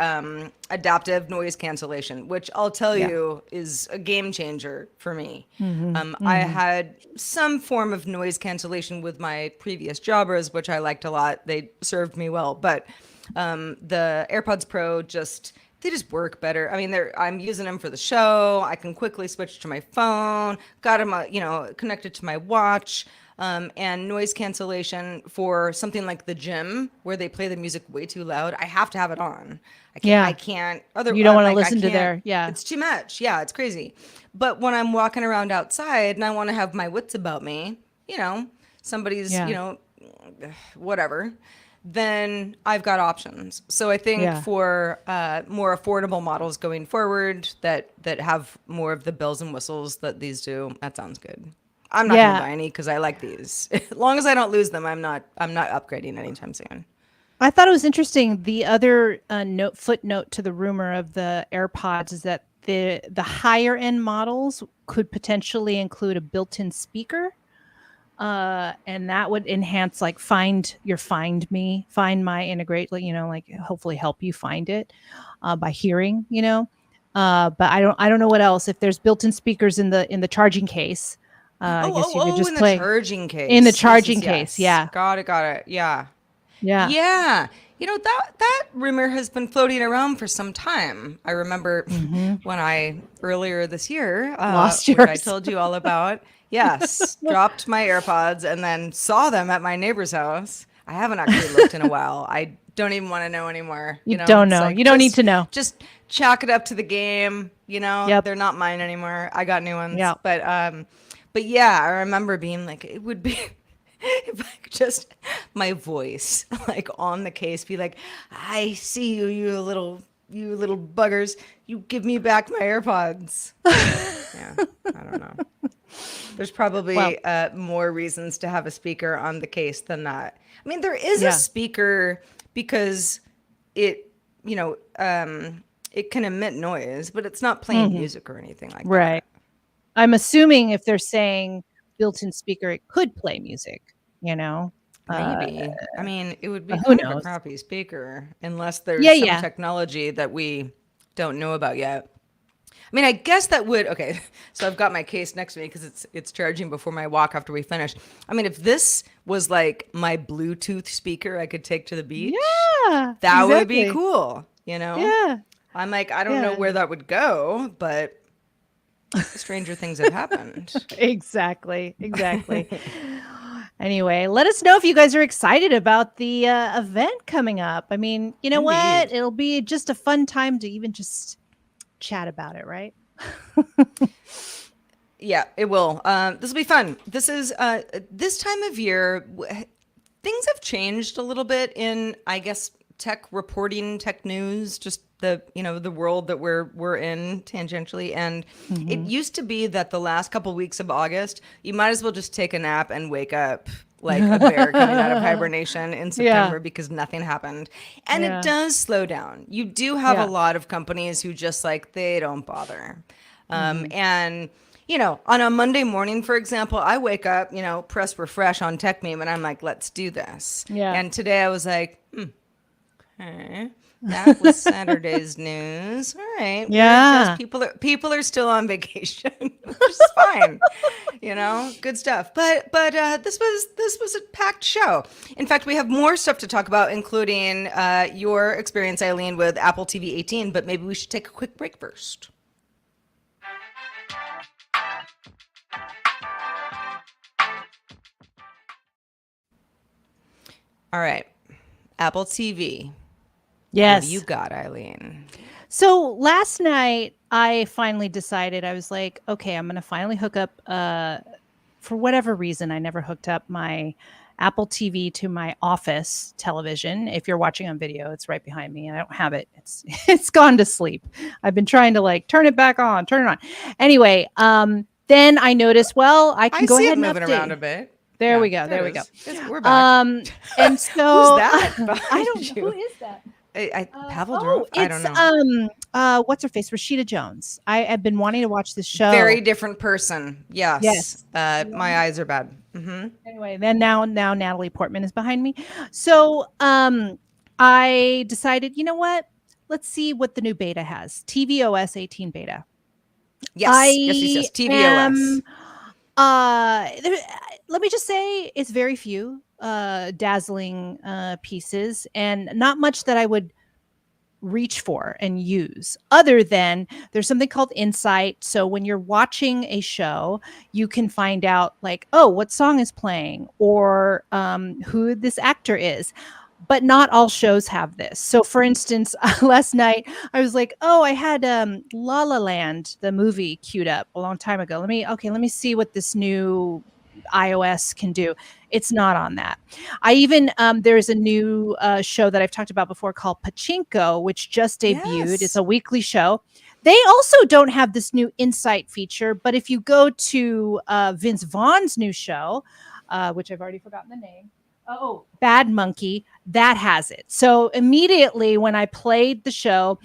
adaptive noise cancellation, which I'll tell you is a game changer for me. I had some form of noise cancellation with my previous jobbers, which I liked a lot. They served me well, but the AirPods Pro they just work better. I mean, I'm using them for the show. I can quickly switch to my phone. Got them, connected to my watch. And noise cancellation for something like the gym where they play the music way too loud. I have to have it on. I can't. You don't want to listen to their. Yeah. It's too much. Yeah, it's crazy. But when I'm walking around outside and I want to have my wits about me, somebody's, whatever, then I've got options. So I think for more affordable models going forward that have more of the bells and whistles that these do, that sounds good. I'm not gonna buy any because I like these. As long as I don't lose them, I'm not upgrading anytime soon. I thought it was interesting. The other footnote to the rumor of the AirPods is that the higher end models could potentially include a built-in speaker, and that would enhance like find my integrate, like hopefully help you find it by hearing, But I don't know what else. If there's built-in speakers in the charging case. I guess you could just play the charging case. In the charging Yes. case, yeah. Got it. Yeah. Yeah. Yeah. That rumor has been floating around for some time. I remember when I, earlier this year, Lost which yours. I told you all about. Yes. Dropped my AirPods and then saw them at my neighbor's house. I haven't actually looked in a while. I don't even want to know anymore. You don't know. You don't need to know. Just chalk it up to the game. Yep. They're not mine anymore. I got new ones. Yeah. But yeah, I remember being like, it would be if I could just, my voice like on the case be like, I see you, you little buggers. You give me back my AirPods. Yeah, I don't know. There's probably more reasons to have a speaker on the case than that. I mean, there is a speaker because it, it can emit noise, but it's not playing music or anything like that. Right. I'm assuming if they're saying built-in speaker, it could play music, Maybe. I mean, it would be who kind of a knows? crappy speaker unless there's some Yeah. technology that we don't know about yet. I mean, I guess that would, okay, so I've got my case next to me because it's charging before my walk after we finish. I mean, if this was like my Bluetooth speaker I could take to the beach, that would be cool, Yeah. I'm like, I don't know where that would go, but stranger things have happened. Exactly. Anyway, let us know if you guys are excited about the event coming up. I mean, you know what? It'll be just a fun time to even just chat about it, right? Yeah, it will. This will be fun. This is this time of year. Things have changed a little bit in, I guess, tech reporting, tech news, just the world that we're in tangentially. And it used to be that the last couple weeks of August, you might as well just take a nap and wake up like a bear coming out of hibernation in September because nothing happened. And it does slow down. You do have a lot of companies who just like, they don't bother. And on a Monday morning, for example, I wake up, press refresh on TechMeme, and I'm like, let's do this. Yeah. And today I was like, okay, that was Saturday's news. All right. Yeah. People are still on vacation, which is fine. Good stuff. But this was a packed show. In fact, we have more stuff to talk about, including your experience, Eileen, with Apple TV 18. But maybe we should take a quick break first. All right, Apple TV. Yes. What do you got, Eileen? So last night, I finally decided, I was like, okay, I'm going to finally hook up, for whatever reason, I never hooked up my Apple TV to my office television. If you're watching on video, it's right behind me and I don't have it. It's gone to sleep. I've been trying to turn it back on, turn it on. Anyway, then I noticed, I can go ahead and moving update. Around a bit. There we go. There we go. We're back. And so Who's that? I don't know. Who is that? Pavel drove. I don't know. What's her face? Rashida Jones. I have been wanting to watch this show. Very different person. Yes. Yes. My eyes are bad. Mm-hmm. Anyway, then now Natalie Portman is behind me. So I decided, you know what? Let's see what the new beta has. tvOS 18 beta. Yes. Yes. tvOS. Let me just say it's very few dazzling pieces and not much that I would reach for and use, other than there's something called Insight. So when you're watching a show, you can find out what song is playing or who this actor is. But not all shows have this. So for instance, last night I was like, I had La La Land, the movie, queued up a long time ago. Let me see what this new iOS can do. It's not on that. I even there's a new show that I've talked about before called Pachinko, which just debuted. Yes. It's a weekly show. They also don't have this new Insight feature, but if you go to Vince Vaughn's new show, which I've already forgotten the name, Bad Monkey, that has it. So immediately when I played the show,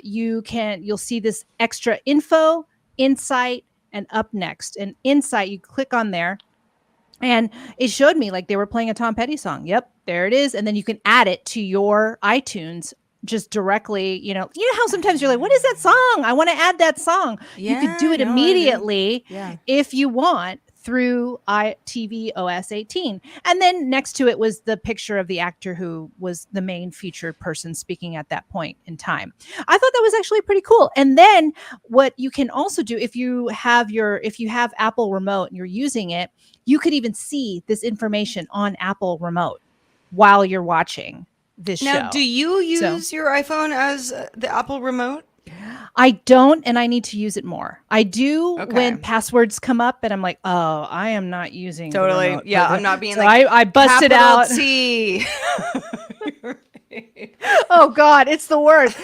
you'll see this extra info, Insight, and Up Next. And Insight, you click on there, and it showed me they were playing a Tom Petty song. Yep, there it is. And then you can add it to your iTunes just directly. You know how sometimes you're like, what is that song? I want to add that song. Yeah, you could do it immediately if you want, through tvOS 18. And then next to it was the picture of the actor who was the main featured person speaking at that point in time. I thought that was actually pretty cool. And then what you can also do, if you have Apple Remote and you're using it, you could even see this information on Apple Remote while you're watching this show. Now, do you use your iPhone as the Apple Remote? I don't, and I need to use it more. I do when passwords come up, and I'm like, I am not using totally. the remote. Yeah, I'm not being so I bust it out. T. Oh God, it's the worst.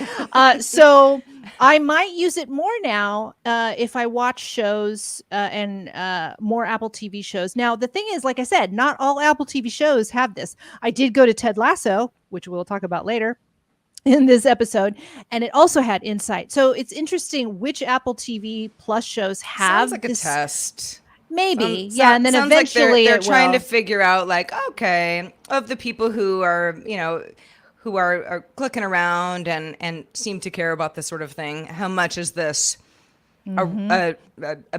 So I might use it more now if I watch shows and more Apple TV shows. Now the thing is, like I said, not all Apple TV shows have this. I did go to Ted Lasso, which we'll talk about later in this episode, and it also had Insight. So it's interesting which Apple TV Plus shows have Sounds like this. A test. Maybe, and then eventually they're trying to figure out, of the people who are, who are clicking around and seem to care about this sort of thing, how much is this a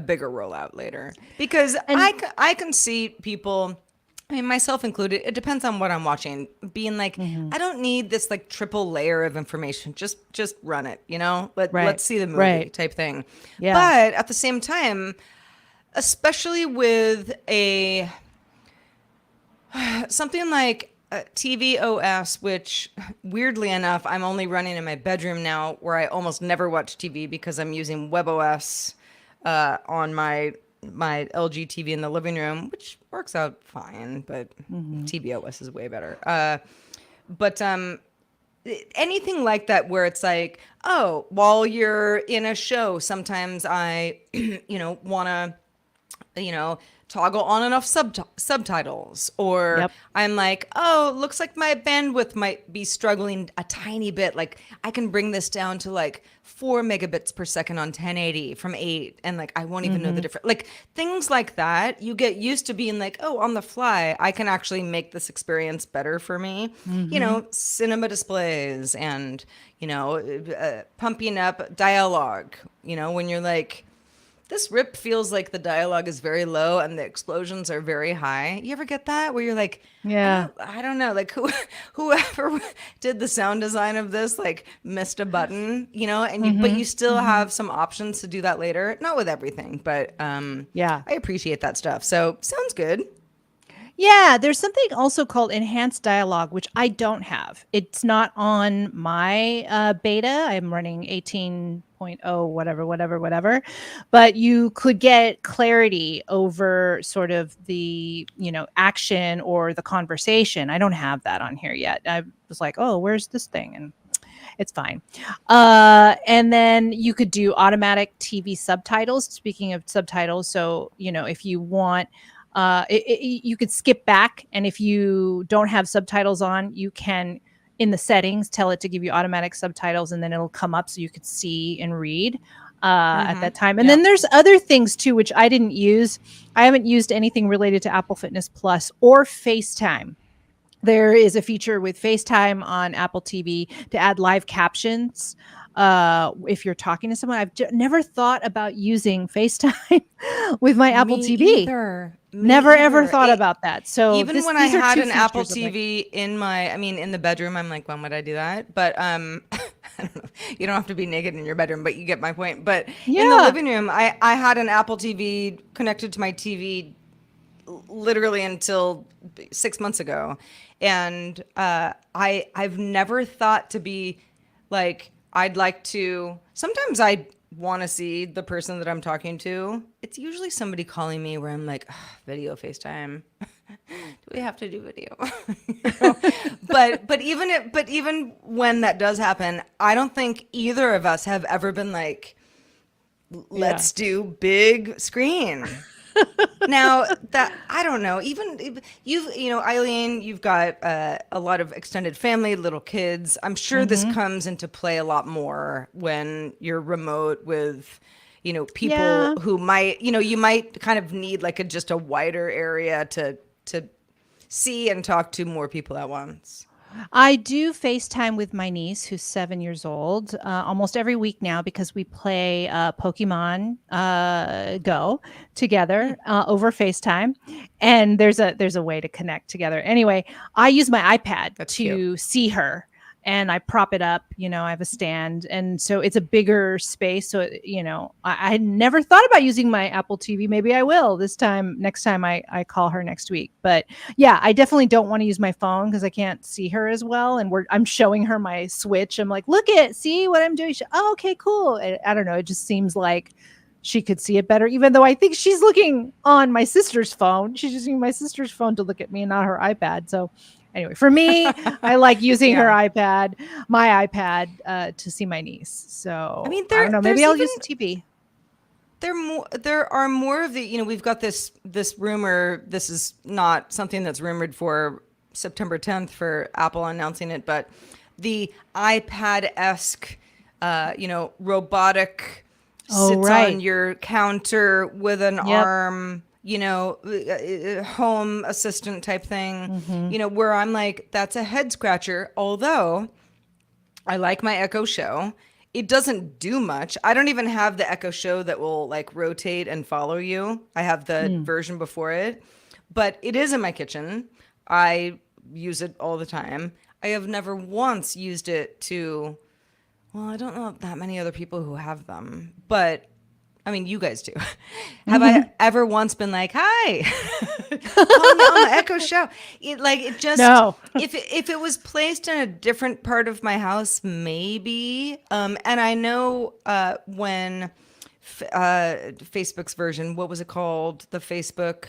bigger rollout later? Because I can see people, myself included, it depends on what I'm watching, being like, I don't need this triple layer of information. Just run it, let's see the movie type thing. Yeah. But at the same time, especially with something like tvOS, which weirdly enough, I'm only running in my bedroom now, where I almost never watch TV because I'm using WebOS on my LG TV in the living room, which works out fine, but tvOS is way better. But anything like that where it's like, oh, while you're in a show, sometimes I, want to, toggle on and off subtitles, or Yep. I'm like, oh, looks like my bandwidth might be struggling a tiny bit. Like I can bring this down to like 4 megabits per second on 1080 from 8, and like I won't even know the difference. Like things like that, you get used to being like, oh, on the fly, I can actually make this experience better for me. Cinema displays and pumping up dialogue. When you're like, this rip feels like the dialogue is very low and the explosions are very high. You ever get that where you're like, Yeah. I don't know, like whoever did the sound design of this like missed a button, but you still have some options to do that later. Not with everything, but Yeah. I appreciate that stuff. So sounds good. Yeah, there's something also called enhanced dialogue, which I don't have. It's not on my beta. I'm running 18.0, whatever. But you could get clarity over sort of the, action or the conversation. I don't have that on here yet. I was like, oh, where's this thing? And it's fine. And then you could do automatic TV subtitles. Speaking of subtitles, so, if you want, you could skip back, and if you don't have subtitles on, you can in the settings tell it to give you automatic subtitles, and then it'll come up so you could see and read at that time. And then there's other things too which I didn't use. I haven't used anything related to Apple Fitness Plus or FaceTime. There is a feature with FaceTime on Apple TV to add live captions if you're talking to someone. I've never thought about using FaceTime with my Apple TV. Never ever thought about that. So even when I these are had two an Apple features of my- TV in the bedroom, I'm like, when would I do that? But I don't know. You don't have to be naked in your bedroom, but you get my point. But in the Yeah. living room, I had an Apple TV connected to my TV literally until 6 months ago, and I've never thought to be like, I'd like to. Sometimes I want to see the person that I'm talking to. It's usually somebody calling me where I'm like, video FaceTime. Do we have to do video? But even when that does happen, I don't think either of us have ever been like, let's do big screen. Now that I don't know, even Eileen, you've got a lot of extended family, little kids. I'm sure this comes into play a lot more when you're remote with, people who might, you might kind of need like just a wider area to see and talk to more people at once. I do FaceTime with my niece, who's 7 years old, almost every week now, because we play Pokemon Go together over FaceTime, and there's a way to connect together. Anyway, I use my iPad That's to cute. see her, and I prop it up. I have a stand, and so it's a bigger space. So I had never thought about using my Apple TV. Maybe I will next time I call her next week. But yeah, I definitely don't want to use my phone because I can't see her as well. And I'm showing her my Switch. I'm like, see what I'm doing. Oh, okay, cool. I don't know. It just seems like she could see it better, even though I think she's looking on my sister's phone. She's using my sister's phone to look at me and not her iPad. So anyway, for me, I like using my iPad to see my niece. So I mean, I don't know. Maybe I'll use the TV. There are more of the, we've got this rumor. This is not something that's rumored for September 10th for Apple announcing it, but the iPad-esque, robotic sits on your counter with an arm, home assistant type thing, where I'm like, that's a head scratcher. Although I like my Echo Show. It doesn't do much. I don't even have the Echo Show that will like rotate and follow you. I have the version before it, but it is in my kitchen. I use it all the time. I have never once used it to, well, I don't know that many other people who have them, but I mean, you guys do. Have I ever once been like, "Hi, on the Echo Show"? No. If it was placed in a different part of my house, maybe. And I know when Facebook's version, what was it called? The Facebook.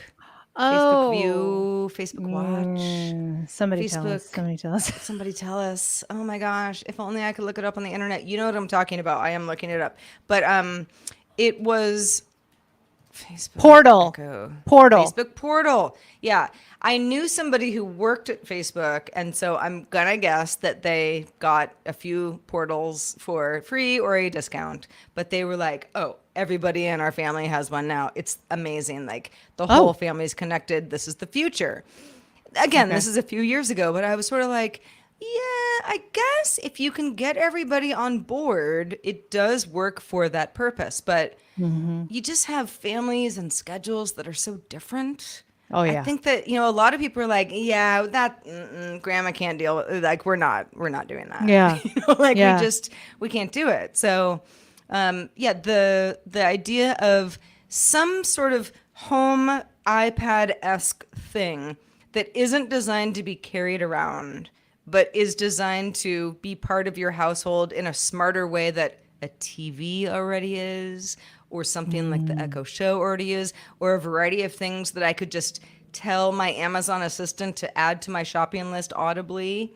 Facebook Oh, View, Facebook Watch, somebody tell us. Facebook. Somebody tell us. Somebody tell us. Oh my gosh, if only I could look it up on the internet. You know what I'm talking about. I am looking it up. But it was Facebook Portal. Echo. Portal. Facebook Portal. Yeah. I knew somebody who worked at Facebook, and so I'm gonna guess that they got a few portals for free or a discount. But they were like, "Oh, everybody in our family has one now. It's amazing. Like the whole family's connected. This is the future." Again, this is a few years ago, but I was sort of like, yeah, I guess if you can get everybody on board, it does work for that purpose. But you just have families and schedules that are so different. Oh yeah. I think that, a lot of people are like, yeah, that grandma can't deal with, like, we're not doing that. Yeah. We can't do it. So, the idea of some sort of home iPad-esque thing that isn't designed to be carried around, but is designed to be part of your household in a smarter way that a TV already is, or something like the Echo Show already is, or a variety of things that I could just tell my Amazon assistant to add to my shopping list audibly.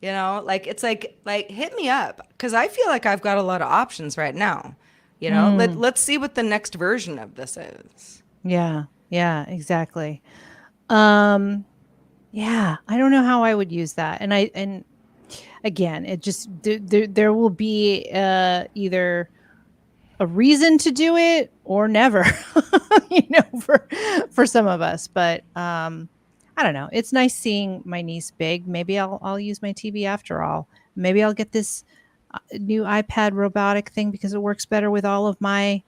It's like hit me up, because I feel like I've got a lot of options right now. Let's see what the next version of this is. Yeah, exactly. Yeah, I don't know how I would use that. And again, it just there will be either a reason to do it or never, for some of us. But I don't know. It's nice seeing my niece big. Maybe I'll use my TV after all. Maybe I'll get this new iPad robotic thing because it works better with all of my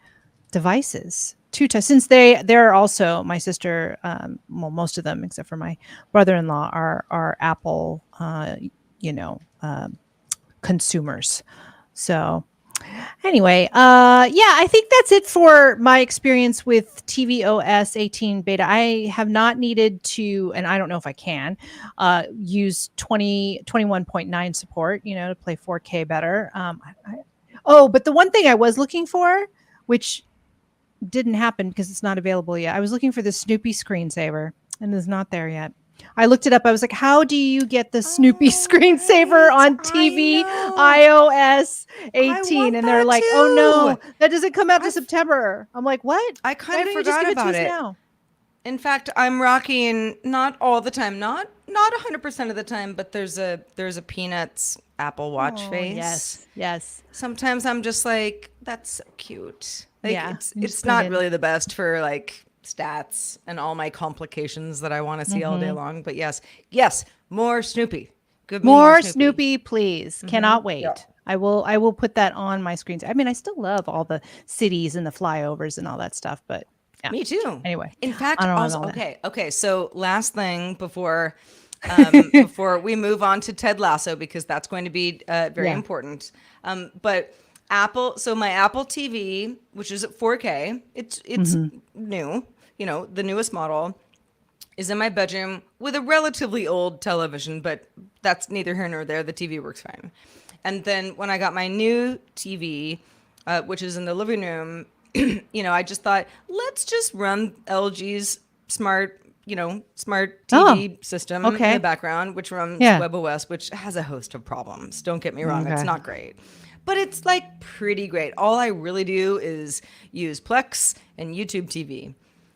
devices. Since they're also, my sister, most of them except for my brother-in-law are Apple consumers. So anyway, I think that's it for my experience with tvOS 18 beta. I have not needed to, and I don't know if I can, use 21.9 support, to play 4K better. But the one thing I was looking for, which didn't happen because it's not available yet. I was looking for the Snoopy screensaver, and it's not there yet. I looked it up. I was like, how do you get the Snoopy screensaver on TV iOS 18? And they're like, oh no, that doesn't come out to September. I'm like, what? I kind of forgot about it. Now? In fact, I'm rocking, not all the time, not 100% of the time, but there's a Peanuts Apple Watch face. Yes. Sometimes I'm just like, that's so cute. Yeah, it's not really the best for like stats and all my complications that I want to see all day long. But yes, more Snoopy. Good. More Snoopy, please. Cannot wait. Yeah. I will put that on my screens. I mean, I still love all the cities and the flyovers and all that stuff, but yeah. Me too. Anyway, in fact, also, okay. So last thing before we move on to Ted Lasso, because that's going to be very important. But Apple, so my Apple TV, which is at 4K, it's new, the newest model, is in my bedroom with a relatively old television, but that's neither here nor there. The TV works fine. And then when I got my new TV, which is in the living room, I just thought, let's just run LG's smart TV system in the background, which runs WebOS, which has a host of problems. Don't get me wrong. It's not great. But it's like pretty great. All I really do is use Plex and YouTube TV.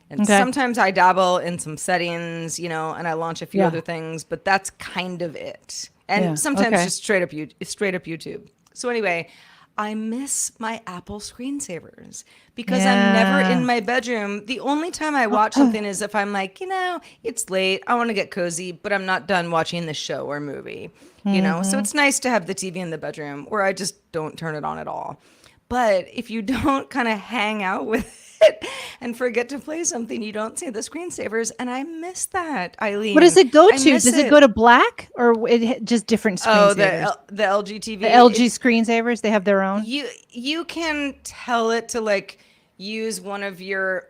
And sometimes I dabble in some settings, and I launch a few other things, but that's kind of it. And sometimes just straight up YouTube. So anyway, I miss my Apple screensavers because I'm never in my bedroom. The only time I watch something is if I'm like, it's late, I want to get cozy, but I'm not done watching the show or movie. So it's nice to have the TV in the bedroom, or I just don't turn it on at all. But if you don't kind of hang out with it and forget to play something, you don't see the screensavers, and I miss that, Eileen. What does it go to? Does it go to black, or just different screensavers? Oh, the LG TV. The LG screensavers, they have their own? You can tell it to like use one of your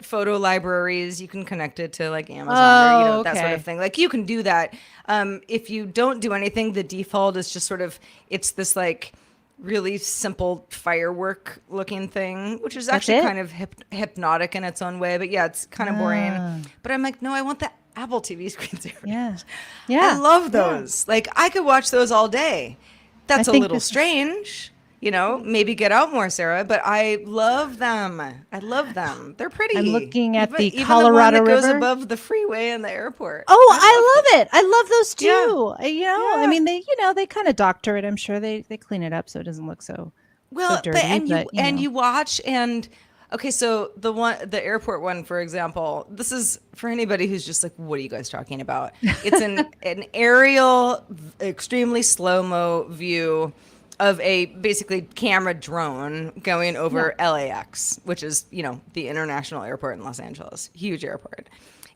photo libraries. You can connect it to like Amazon or that sort of thing. Like you can do that. If you don't do anything, the default is just sort of, it's this like really simple firework looking thing, which is That's actually it? kind of hypnotic in its own way. But yeah, it's kind of boring. But I'm like, no, I want the Apple TV screensavers. Yeah. Yeah. I love those. Like I could watch those all day. That's a think little this- strange. You know, maybe get out more, Sarah, but I love them. I love them. They're pretty. I'm looking at the even Colorado the one that goes River. above the freeway and the airport. Oh, I love it. I love those too. Yeah. You know, I Yeah. mean, they kind of doctor it. I'm sure they clean it up so it doesn't look so Well, dirty. and but, and know. you watch and okay, so the airport one, for example, this is for anybody who's just like, what are you guys talking about? It's an aerial, extremely slow-mo view of a basically camera drone going over LAX, which is, you know, the international airport in Los Angeles, huge airport.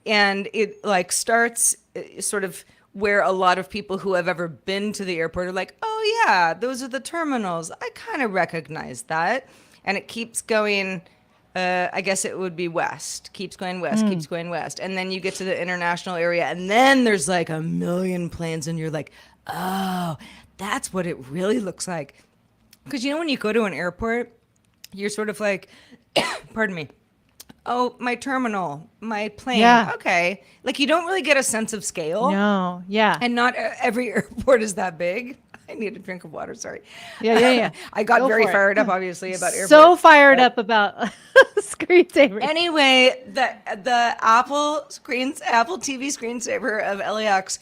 And it like starts sort of where a lot of people who have ever been to the airport are like, oh yeah, those are the terminals. I kind of recognize that. And it keeps going, I guess it would be west, keeps going west, keeps going west. And then you get to the international area and then there's like a million planes and you're like, oh, that's what it really looks like. Because you know when you go to an airport, you're sort of like, pardon me, oh, my terminal, my plane. Yeah. Okay. Like you don't really get a sense of scale. No, yeah. And not every airport is that big. I need a drink of water. Sorry. Yeah. I got Go very for it. fired up, obviously, about airports. So fired up about screensavers. Anyway, the Apple TV screensaver of LAX,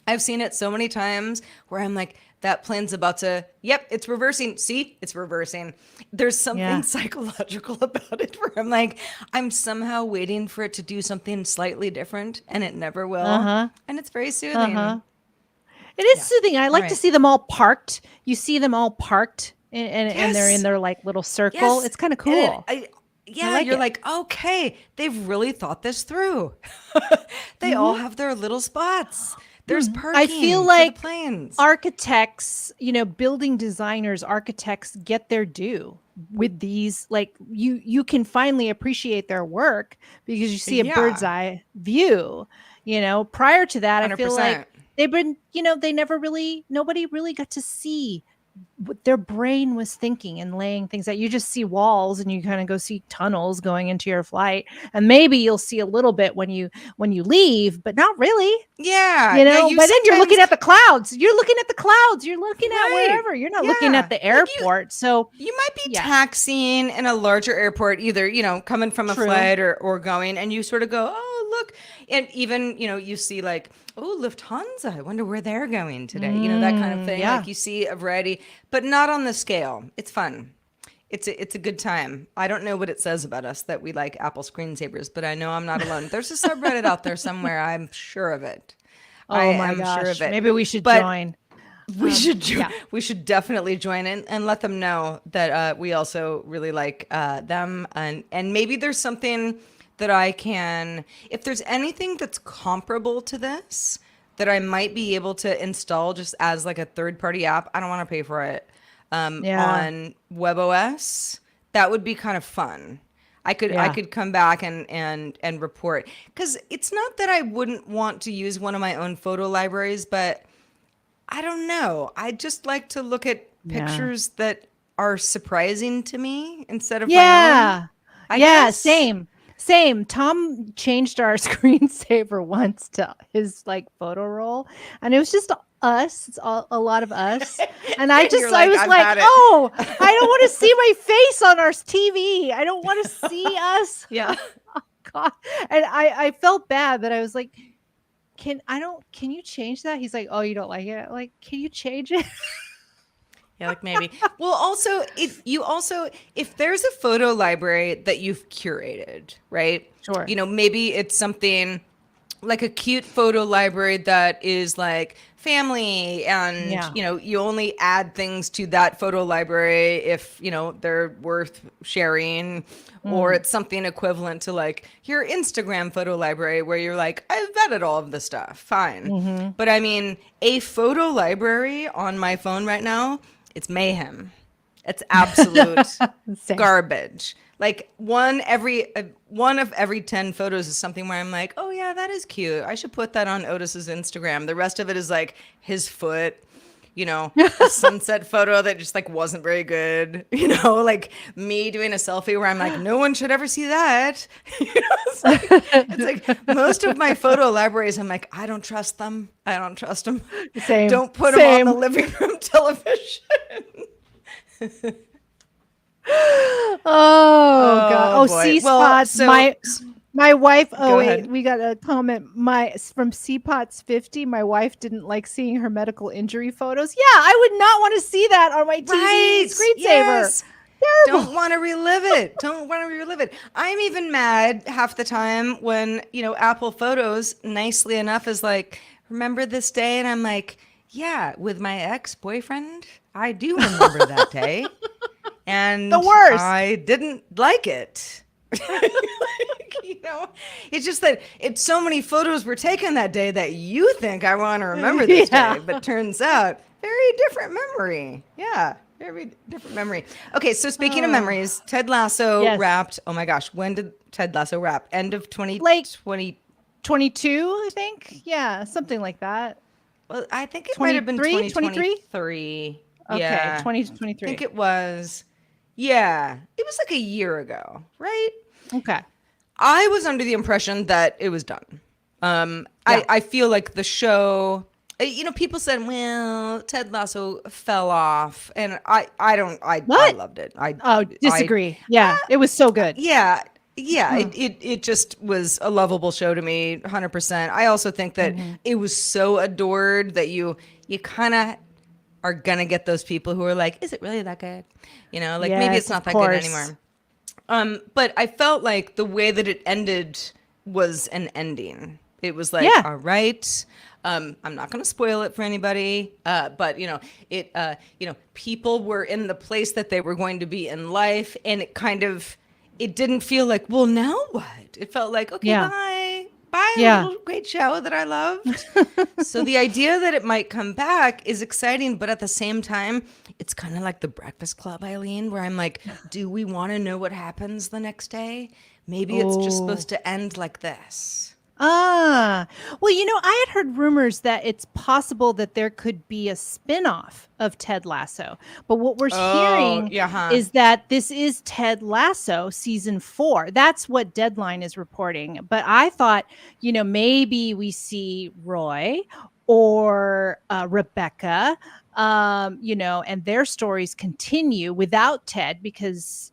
I've seen it so many times where I'm like, that plane's about to, yep, it's reversing. See, it's reversing. There's something psychological about it where I'm like, I'm somehow waiting for it to do something slightly different and it never will. And it's very soothing. It is soothing. I like to right. see them all parked. You see them all parked and they're in their like little circle. Yes. It's kind of And cool. you're like, okay, they've really thought this through. They all have their little spots. There's parking. I feel for like the planes. architects, building designers, architects get their due with these. Like you can finally appreciate their work because you see a bird's eye view. Prior to that, 100%. I feel like they've been, nobody really got to see what their brain was thinking and laying things out. You just see walls and you kind of go see tunnels going into your flight. And maybe you'll see a little bit when you leave, but not really. Yeah. But then you're looking at the clouds. You're looking at the clouds. You're looking at wherever. You're not looking at the airport. So you might be taxiing in a larger airport, either, coming from a flight or going, and you sort of go, oh, look. And even, you see like, oh, Lufthansa, I wonder where they're going today. That kind of thing. Yeah. Like you see a variety, but not on the scale. It's fun. It's a good time. I don't know what it says about us that we like Apple screensavers, but I know I'm not alone. There's a subreddit out there somewhere. I'm sure of it. Oh my gosh. Sure of it. Maybe we should join. We should join. We should definitely join in and let them know that we also really like them, and maybe there's something that I can, if there's anything that's comparable to this that I might be able to install just as like a third-party app. I don't want to pay for it on WebOS. That would be kind of fun. I could come back and report, because it's not that I wouldn't want to use one of my own photo libraries, but I don't know. I just like to look at pictures that are surprising to me instead of my own. I guess. Same. Tom changed our screensaver once to his like photo roll, and it was just us. It's a lot of us, and I was like, oh, I don't want to see my face on our TV. I don't want to see us. Yeah. Oh, God. And I felt bad, but I was like, can you change that? He's like, oh, you don't like it? Like, can you change it? Yeah, like maybe. Well, also, if there's a photo library that you've curated, right? Sure. Maybe it's something like a cute photo library that is like family, and you only add things to that photo library if they're worth sharing, or it's something equivalent to like your Instagram photo library where you're like, I've vetted all of the stuff, fine. But I mean, a photo library on my phone right now, it's mayhem. It's absolute garbage. Like one of every 10 photos is something where I'm like, oh yeah, that is cute. I should put that on Otis's Instagram. The rest of it is like his foot, a sunset photo that just like wasn't very good, like me doing a selfie where I'm like, no one should ever see that. It's like most of my photo libraries, I'm like, I don't trust them. Same. Don't put them on the living room television. Oh God! Oh, boy. C Well, spots. My wife. Oh wait, ahead. we got a comment. From C Pots 50. My wife didn't like seeing her medical injury photos. Yeah, I would not want to see that on my TV screensaver. Yes. Terrible. Don't want to relive it. I'm even mad half the time when, Apple Photos nicely enough is like, remember this day? And I'm like, yeah, with my ex-boyfriend, I do remember that day. And the worst. I didn't like it. It's just that so many photos were taken that day that you think I want to remember this day, but turns out very different memory. Yeah. Very different memory. Okay, so speaking of memories, Ted Lasso wrapped. Oh my gosh, when did Ted Lasso wrap? End of 2020? 22, I think. Yeah, something like that. Well, I think it might have been 2023. Okay, Yeah. 2023. I think it was. Yeah, it was like a year ago, right? Okay. I was under the impression that it was done. I feel like the show. People said, well, Ted Lasso fell off, and I loved it. Disagree. It was so good. Yeah. It just was a lovable show to me, 100%. I also think that it was so adored that you kind of are gonna get those people who are like, is it really that good? Maybe it's not that good anymore. But I felt like the way that it ended was an ending. It was like, all right. I'm not going to spoil it for anybody, but people were in the place that they were going to be in life, and it didn't feel like, well, now what? It felt like, okay, bye, little great show that I loved. So the idea that it might come back is exciting, but at the same time, it's kind of like The Breakfast Club, Eileen, where I'm like, do we want to know what happens the next day? Maybe it's just supposed to end like this. Well, I had heard rumors that it's possible that there could be a spin-off of Ted Lasso. But what we're hearing is that this is Ted Lasso season 4. That's what Deadline is reporting. But I thought, maybe we see Roy or Rebecca, and their stories continue without Ted because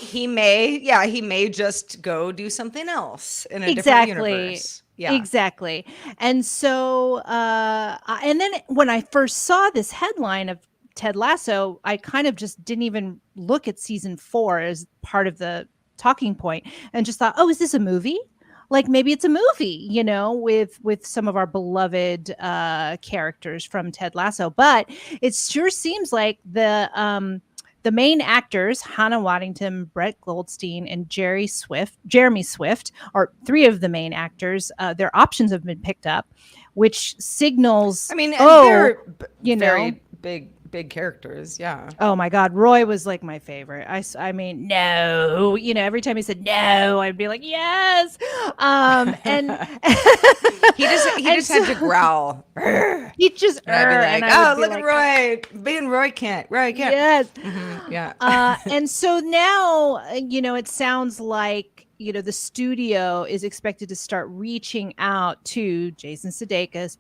he may just go do something else in a different universe. Exactly. And so and then when I first saw this headline of Ted Lasso, I kind of just didn't even look at season 4 as part of the talking point and just thought, oh, is this a movie? Like maybe it's a movie, with some of our beloved characters from Ted Lasso. But it sure seems like the main actors, Hannah Waddington, Brett Goldstein, and Jeremy Swift, are 3 of the main actors. Their options have been picked up, which signals. I mean, they're very big characters. Yeah. Oh my God, Roy was like my favorite. I mean, no, every time he said no, I'd be like, yes. And he just had to growl. He just and I'd be like, oh, look at Roy. Being Roy Kent. Yes. Mm-hmm. Yeah. And so now, it sounds like, the studio is expected to start reaching out to Jason Sudeikis,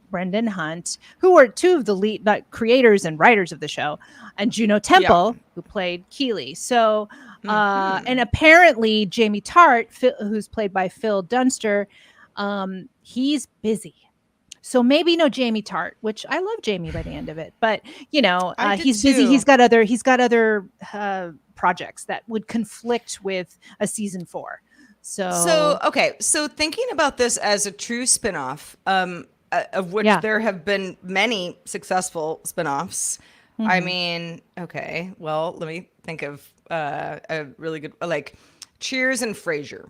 Brendan Hunt, who are 2 of the lead creators and writers of the show, and Juno Temple, who played Keeley. So, and apparently Jamie Tart, who's played by Phil Dunster, he's busy. So maybe no Jamie Tart, which I love Jamie by the end of it, but he's busy. He's got other projects that would conflict with a season 4. So thinking about this as a true spinoff, of which there have been many successful spinoffs. Mm-hmm. I mean, okay, well, let me think of a really good, like Cheers and Frasier.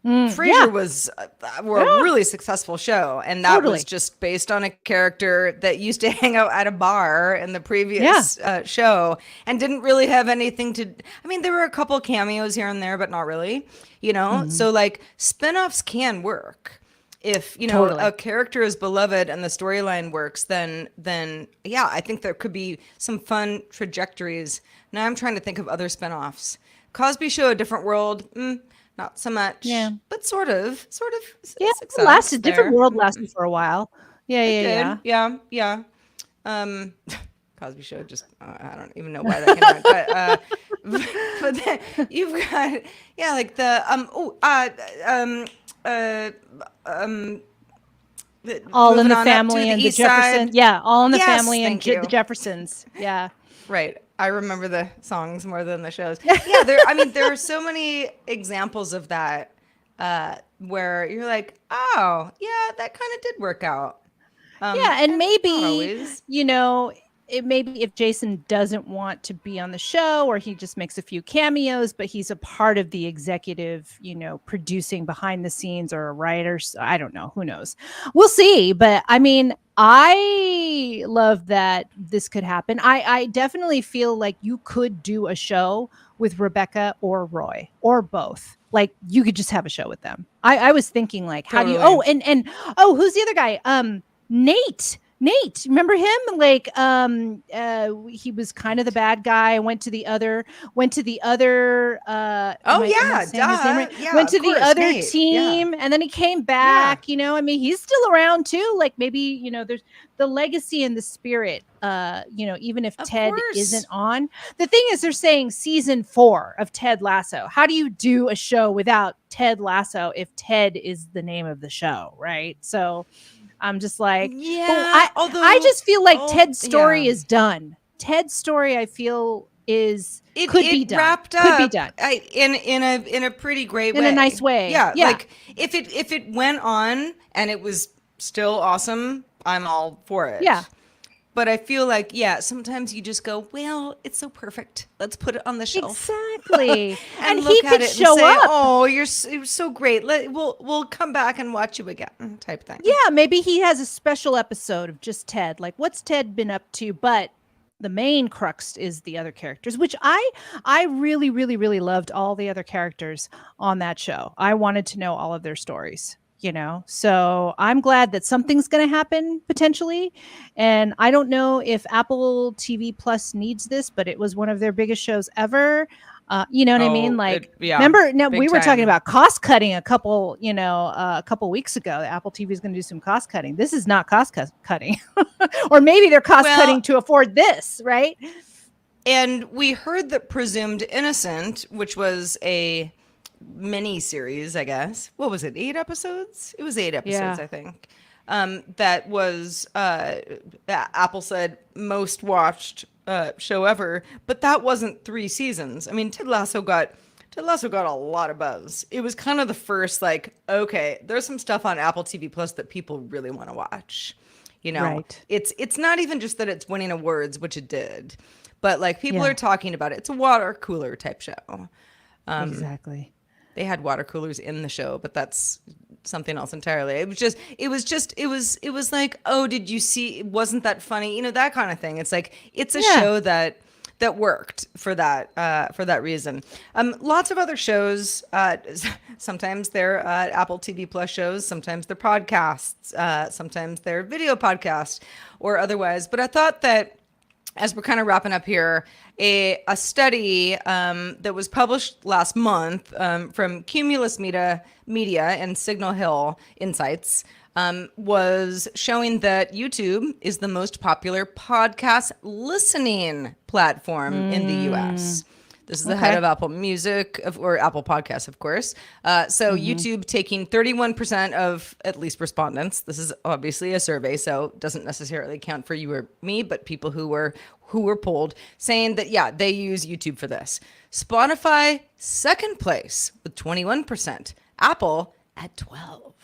Frasier was a really successful show, and that was just based on a character that used to hang out at a bar in the previous show and didn't really have anything to. I mean, there were a couple of cameos here and there, but not really. So like spinoffs can work. If Totally. a character is beloved and the storyline works, then yeah, I think there could be some fun trajectories. Now I'm trying to think of other spinoffs. Cosby Show, A Different World, not so much. Yeah. But sort of Yeah, it success lasted. there. Different World lasted for a while. Yeah, It yeah, did. yeah. Yeah. Cosby Show, just I don't even know why that came out, but then you've got like the All in moving the on up to Family and the East Side. Jeffersons. Yeah, All in the Yes, Family and thank you. the Jeffersons. Yeah. Right. I remember the songs more than the shows. Yeah, there are so many examples of that where you're like, oh, yeah, that kind of did work out. Yeah, and not maybe always. it maybe if Jason doesn't want to be on the show, or he just makes a few cameos, but he's a part of the executive, producing behind the scenes, or a writer. I don't know, who knows, we'll see. But I mean, I love that this could happen. I definitely feel like you could do a show with Rebecca or Roy or both. Like, you could just have a show with them. I was thinking, like, how do you? Totally. Oh, and who's the other guy? Nate, remember him? Like, he was kind of the bad guy. Went to the other. Oh yeah, duh. Yeah, went to of the course, other Nate. team, and then he came back. I mean, he's still around too. Like, maybe there's the legacy and the spirit. Even if Of Ted course. isn't on. The thing is, they're saying season 4 of Ted Lasso. How do you do a show without Ted Lasso if Ted is the name of the show, right? So I'm just like, Yeah, I just feel like Ted's story yeah. is done. Ted's story, I feel, could be done. Wrapped up. Could be done in a pretty great way. in a nice way. Yeah, yeah. like if it went on and it was still awesome, I'm all for it. Yeah. But I feel like, sometimes you just go, well, it's so perfect. Let's put it on the shelf. Exactly. and look he at could it show and say, up. oh, you're so great. We'll come back and watch you again, type thing. Yeah, maybe he has a special episode of just Ted. Like, what's Ted been up to? But the main crux is the other characters, which I really, really, really loved all the other characters on that show. I wanted to know all of their stories. So I'm glad that something's going to happen potentially. And I don't know if Apple TV Plus needs this, but it was one of their biggest shows ever. You know what I mean? Like, remember, now we were talking about cost cutting a couple weeks ago. Apple TV is going to do some cost cutting. This is not cost cutting, or maybe they're cost cutting to afford this, right? And we heard that Presumed Innocent, which was a mini series, I guess. What was it? 8 episodes? It was 8 episodes, I think. That was Apple said most watched show ever, but that wasn't 3 seasons. I mean, Ted Lasso got a lot of buzz. It was kind of the first, like, okay, there's some stuff on Apple TV Plus that people really want to watch. Right. It's not even just that it's winning awards, which it did, but like people Yeah. are talking about it. It's a water cooler type show. Exactly. They had water coolers in the show, but that's something else entirely. It was like, oh, did you see? Wasn't that funny? That kind of thing. It's like, it's a show that worked for that reason. Lots of other shows. Sometimes they're Apple TV Plus shows. Sometimes they're podcasts. Sometimes they're video podcasts or otherwise. But I thought that, as we're kind of wrapping up here, a study that was published last month from Cumulus Media and Signal Hill Insights was showing that YouTube is the most popular podcast listening platform in the U.S. This is ahead of Apple Music or Apple Podcasts, of course. So YouTube taking 31% of at least respondents. This is obviously a survey, so it doesn't necessarily count for you or me, but people who were polled, saying that, they use YouTube for this. Spotify, second place with 21%. Apple at 12%.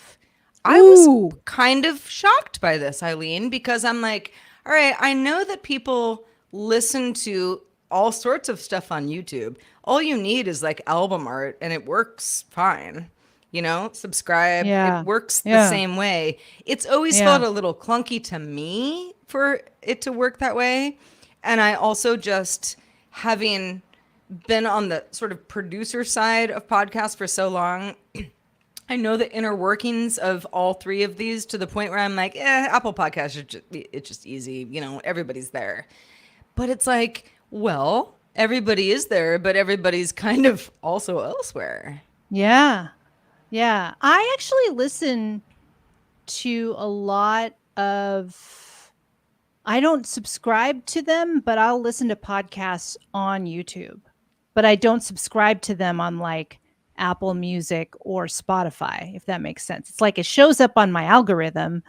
I was kind of shocked by this, Eileen, because I'm like, all right, I know that people listen to all sorts of stuff on YouTube. All you need is like album art and it works fine. Subscribe. Yeah. It works the same way. It's always felt a little clunky to me for it to work that way. And I also, just having been on the sort of producer side of podcasts for so long, I know the inner workings of all three of these to the point where I'm like, Apple Podcasts it's just easy. Everybody's there. But it's like, well, everybody is there, but everybody's kind of also elsewhere. Yeah. Yeah. I actually listen to a lot of, I don't subscribe to them, but I'll listen to podcasts on YouTube. But I don't subscribe to them on like Apple Music or Spotify, if that makes sense. It's like it shows up on my algorithm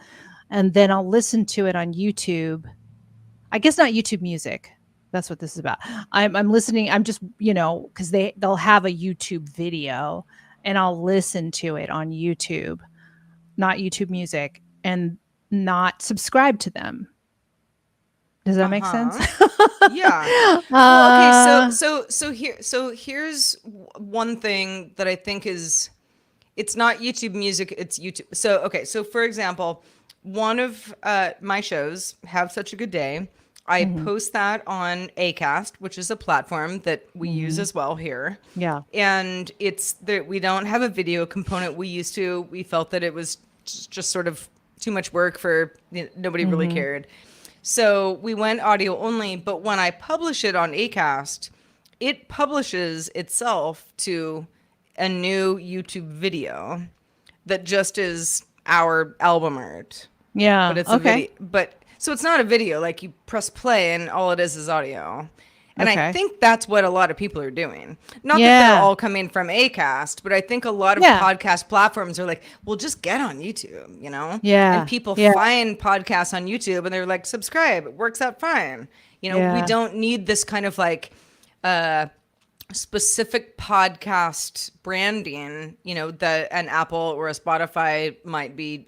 and then I'll listen to it on YouTube. I guess not YouTube Music. That's what this is about. I'm listening. I'm just, because they'll have a YouTube video and I'll listen to it on YouTube, not YouTube Music, and not subscribe to them. Does that make sense? Yeah. Well, okay. So here's one thing that I think is, it's not YouTube Music. It's YouTube. So okay. So for example, one of my shows, Have Such a Good Day, I post that on Acast, which is a platform that we use as well here. Yeah. And it's that we don't have a video component. We used to. We felt that it was just sort of too much work for nobody really cared. So we went audio only, but when I publish it on Acast, it publishes itself to a new YouTube video that just is our album art. Yeah. But it's a video. So it's not a video, like you press play and all it is audio. And I think that's what a lot of people are doing. Not that they're all coming from Acast, but I think a lot of podcast platforms are like, well, just get on YouTube, Yeah. And people find podcasts on YouTube and they're like, subscribe. It works out fine. We don't need this kind of like specific podcast branding, that an Apple or a Spotify might be,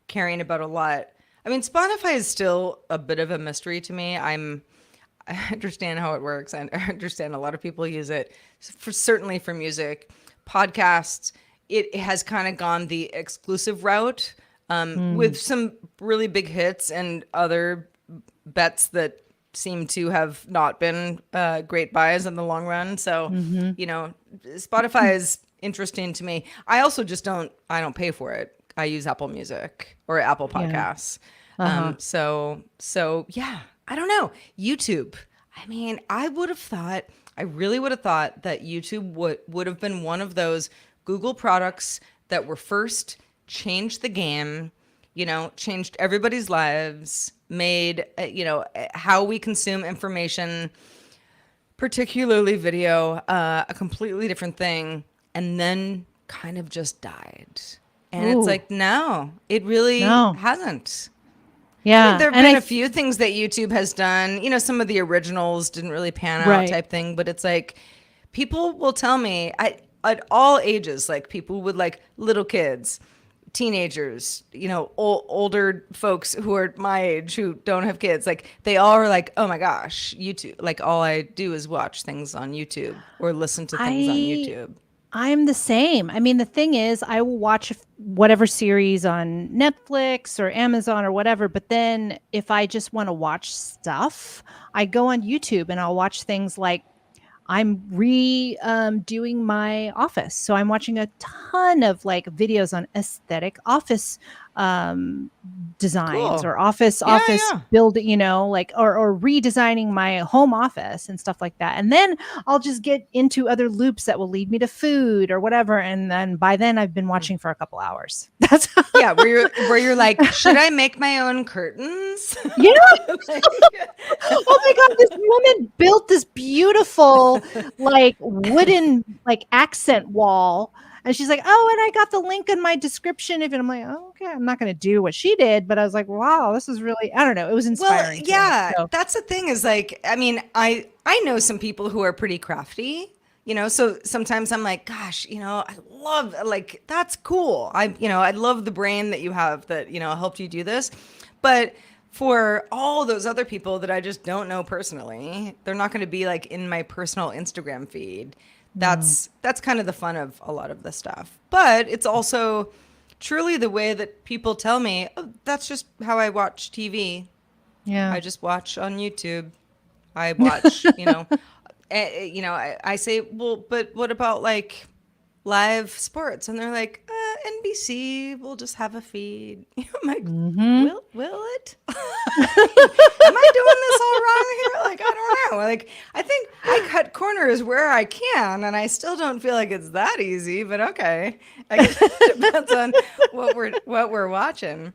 caring about a lot. I mean, Spotify is still a bit of a mystery to me. I understand how it works. I understand a lot of people use it certainly for music. Podcasts, it has kind of gone the exclusive route with some really big hits and other bets that seem to have not been great buys in the long run. So, Spotify is interesting to me. I also just don't pay for it. I use Apple Music or Apple Podcasts. Yeah. So yeah, I don't know. YouTube. I mean, I really would have thought that YouTube would have been one of those Google products that were first changed the game, changed everybody's lives, made, how we consume information, particularly video, a completely different thing, and then kind of just died. And it's like, no, it really hasn't. Yeah. I mean, there have been a few things that YouTube has done. Some of the originals didn't really pan out type thing. But it's like, people will tell me at all ages, like people with like little kids, teenagers, older folks who are my age who don't have kids, like they all are like, oh my gosh, YouTube. Like all I do is watch things on YouTube or listen to things on YouTube. I'm the same. I mean, the thing is, I will watch whatever series on Netflix or Amazon or whatever. But then if I just want to watch stuff, I go on YouTube and I'll watch things like I'm redoing my office. So I'm watching a ton of like videos on aesthetic office designs or office building, like or redesigning my home office and stuff like that. And then I'll just get into other loops that will lead me to food or whatever. And then by then I've been watching for a couple hours. That's where you're like, should I make my own curtains? Yeah. Oh my God, this woman built this beautiful like wooden like accent wall. And she's like, oh, and I got the link in my description. And I'm like, oh, okay, I'm not going to do what she did. But I was like, wow, this is really, I don't know. It was inspiring. Well, yeah, that's the thing is like, I mean, I know some people who are pretty crafty, so sometimes I'm like, gosh, I love, like, that's cool. I love the brain that you have that, helped you do this. But for all those other people that I just don't know personally, they're not going to be like in my personal Instagram feed. That's kind of the fun of a lot of this stuff. But it's also truly the way that people tell me, oh, that's just how I watch TV. Yeah. I just watch on YouTube. I watch, I say, well, but what about like live sports, and they're like, NBC will just have a feed. I'm like, will it? Am I doing this all wrong here? Like, I don't know. Like, I think I cut corners where I can, and I still don't feel like it's that easy. But okay, I guess it depends on what we're watching.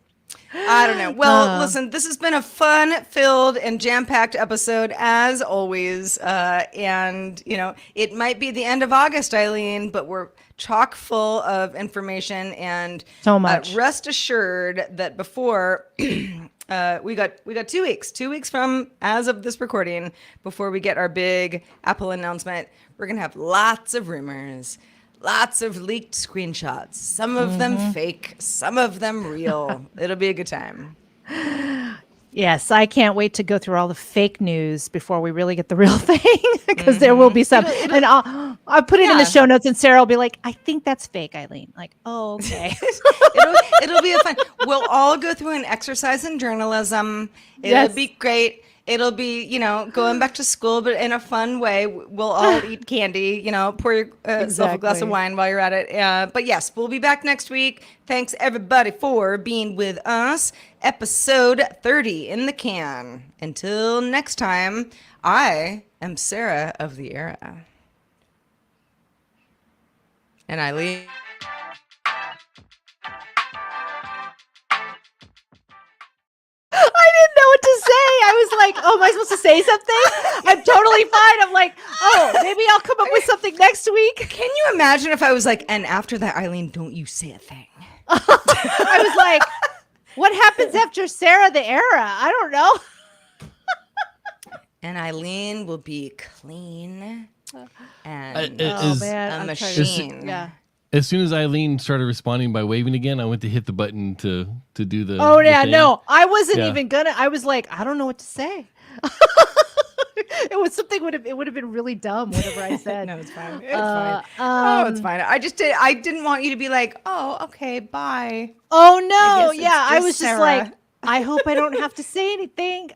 I don't know. Well, listen, this has been a fun-filled and jam-packed episode as always. And, it might be the end of August, Eileen, but we're chock full of information, and so much. Rest assured that before we got 2 weeks, 2 weeks from as of this recording, before we get our big Apple announcement, we're going to have lots of rumors. Lots of leaked screenshots, some of them fake, some of them real. It'll be a good time. Yes, I can't wait to go through all the fake news before we really get the real thing, because there will be some. And I'll put it in the show notes, and Sarah will be like, "I think that's fake, Eileen." Like, oh, okay. it'll be a fun. We'll all go through an exercise in journalism. It'll be great. It'll be, going back to school, but in a fun way. We'll all eat candy, pour yourself a glass of wine while you're at it. But yes, we'll be back next week. Thanks, everybody, for being with us. Episode 30 in the can. Until next time, I am Sarah of the Era. And Eileen. I didn't know what to say. I was like, oh, am I supposed to say something? I'm totally fine. I'm like, oh, maybe I'll come up with something next week. Can you imagine if I was like, and after that, Eileen, don't you say a thing? I was like, what happens after Sarah the Era? I don't know. And Eileen will be clean and man, a machine. Yeah. As soon as Eileen started responding by waving again, I went to hit the button to do the. Oh yeah, thing. no, I wasn't even gonna. I was like, I don't know what to say. It was something it would have been really dumb whatever I said. No, it's fine. It's fine. It's fine. I didn't want you to be like, oh, okay, bye. Oh no, I was Sarah. just like, I hope I don't have to say anything.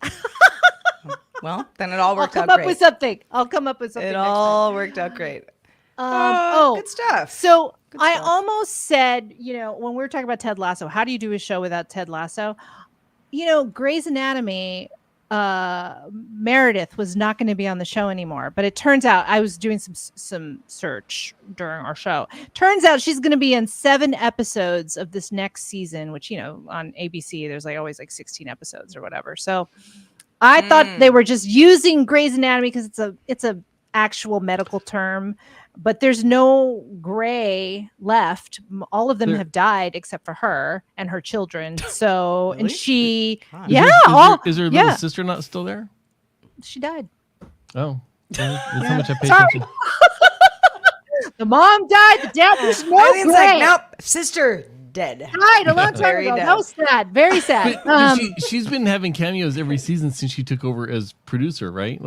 Well, then it all worked out I'll come great. up with something. I'll come up with something. It next all worked out great. time. Good stuff. So Good I stuff. almost said, when we were talking about Ted Lasso, how do you do a show without Ted Lasso? Grey's Anatomy, Meredith was not going to be on the show anymore, but it turns out I was doing some search during our show. Turns out she's going to be in 7 episodes of this next season, which, on ABC, there's always 16 episodes or whatever. So I thought they were just using Grey's Anatomy because it's a actual medical term, but there's no Grey left. All of them have died except for her and her children. So, Really? and she, Is her little sister not still there? she died. Oh, that's how much I pay Sorry. attention. The mom died. The dad was no Eileen's Grey. like, nope, sister dead. Died a long time Very ago. dead. No, sad. Very sad. But she's been having cameos every season since she took over as producer, right?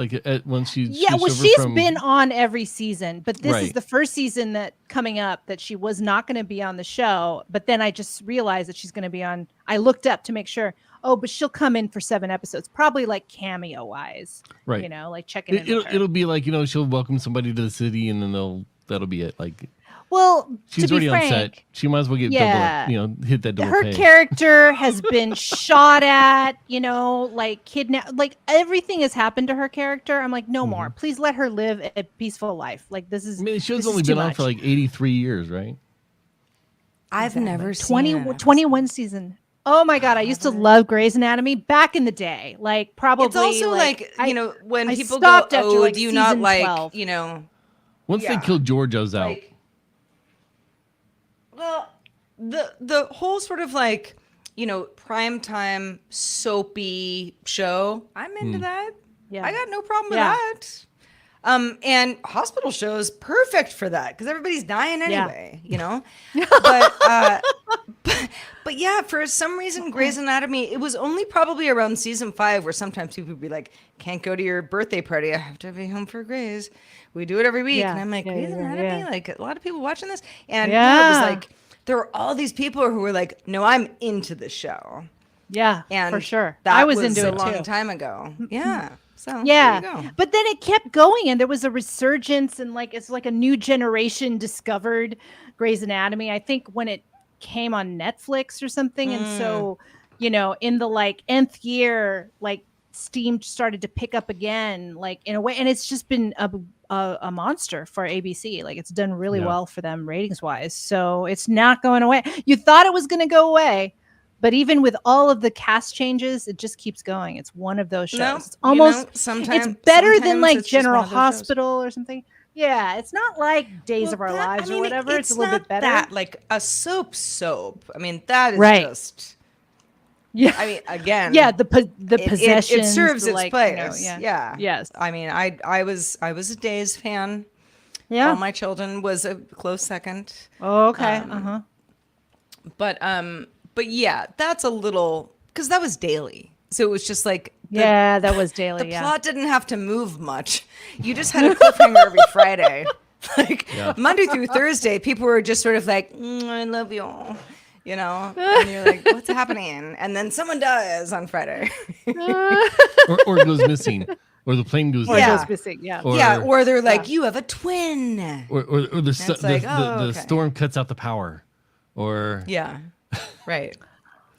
When she she's been on every season, but this is Right. the first season that coming up that she was not going to be on the show. But then I just realized that she's going to be on. I looked up to make sure. Oh, but she'll come in for 7 episodes, probably cameo wise, Right. checking in. with her. It'll be she'll welcome somebody to the city, and then that'll be it. Well, She's to be already frank, on set. She might as well get hit that double her pay. character has been shot at, kidnapped, everything has happened to her character. I'm like, no more. Please let her live a peaceful life. This is. I mean, the show's this only is been too on much. for 83 years, right? I've never seen 21 season. Oh my God. I used to love Grey's Anatomy back in the day. Probably. It's also when I people go, stopped after, oh, do you not season like, 12. Once they killed George, I was out. Well, the whole sort of primetime soapy show, I'm into that. Yeah. I got no problem with that. And hospital shows perfect for that because everybody's dying anyway, But yeah, for some reason, Grey's Anatomy, it was only probably around season 5 where sometimes people would be like, can't go to your birthday party. I have to be home for Grey's. We do it every week. Yeah. And I'm like, Grey's Anatomy? A lot of people watching this? And it was there were all these people who were like, no, I'm into this show. Yeah, And for sure. that I was into a it long too. time ago. Yeah. So Yeah, there you go. but then it kept going, and there was a resurgence, and like it's like a new generation discovered Grey's Anatomy. I think when it came on Netflix or something, and so in the like nth year, like Steam started to pick up again, like in a way, and it's just been a monster for ABC. Like it's done really well for them ratings wise, so it's not going away. You thought it was going to go away. But even with all of the cast changes, it just keeps going. It's one of those shows. No, It's almost sometimes it's better than like it's just one General of those shows. Hospital or something. Yeah, it's not like Days of Our Lives or whatever. It's a little bit better. That, like a soap. I mean, that is Right. just. Yeah. I mean, again. Yeah, the possession. It serves its place. Yeah. Yes. I mean, I was a Days fan. Yeah. All My Children was a close second. Oh, okay. But yeah, that's a little because that was daily. So it was just like that was daily. The plot didn't have to move much. You just had a cliffhanger every Friday. Like Monday through Thursday, people were just sort of like, I love you all. And you're like, what's happening? And then someone dies on Friday. or goes missing. Or the plane goes Or down. goes missing, yeah. Or they're like, you have a twin. Or the storm cuts out the power. Or yeah, right.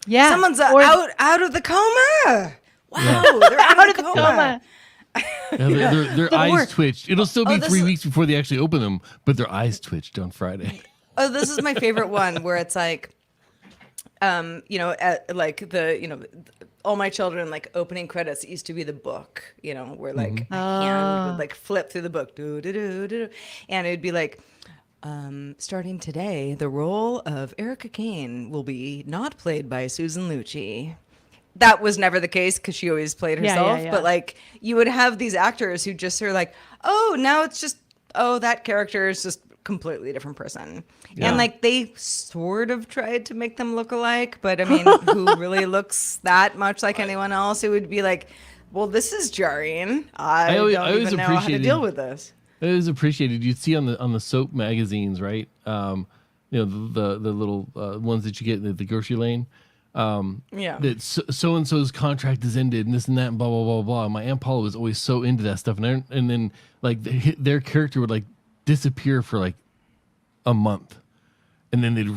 Yeah, someone's out of the coma. Wow, they're out of the coma. Their eyes twitched. It'll still be 3 weeks before they actually open them, but their eyes twitched on Friday. Oh, this is my favorite one where it's like, All My Children, like opening credits, it used to be the book, where like a hand would like flip through the book, and it would be like, starting today, the role of Erica Kane will be not played by Susan Lucci. That was never the case because she always played herself. Yeah. But like you would have these actors who just are like, oh, now it's just, that character is just completely different person. Yeah. And like they sort of tried to make them look alike. But I mean, who really looks that much like anyone else? It would be like, well, this is jarring. I don't even know how to deal with this. It was appreciated. You'd see on the soap magazines, right? The little ones that you get in the grocery lane. That so and so's contract is ended, and this and that, and blah blah blah blah. And my Aunt Paula was always so into that stuff, and then like their character would like disappear for like a month, and then they'd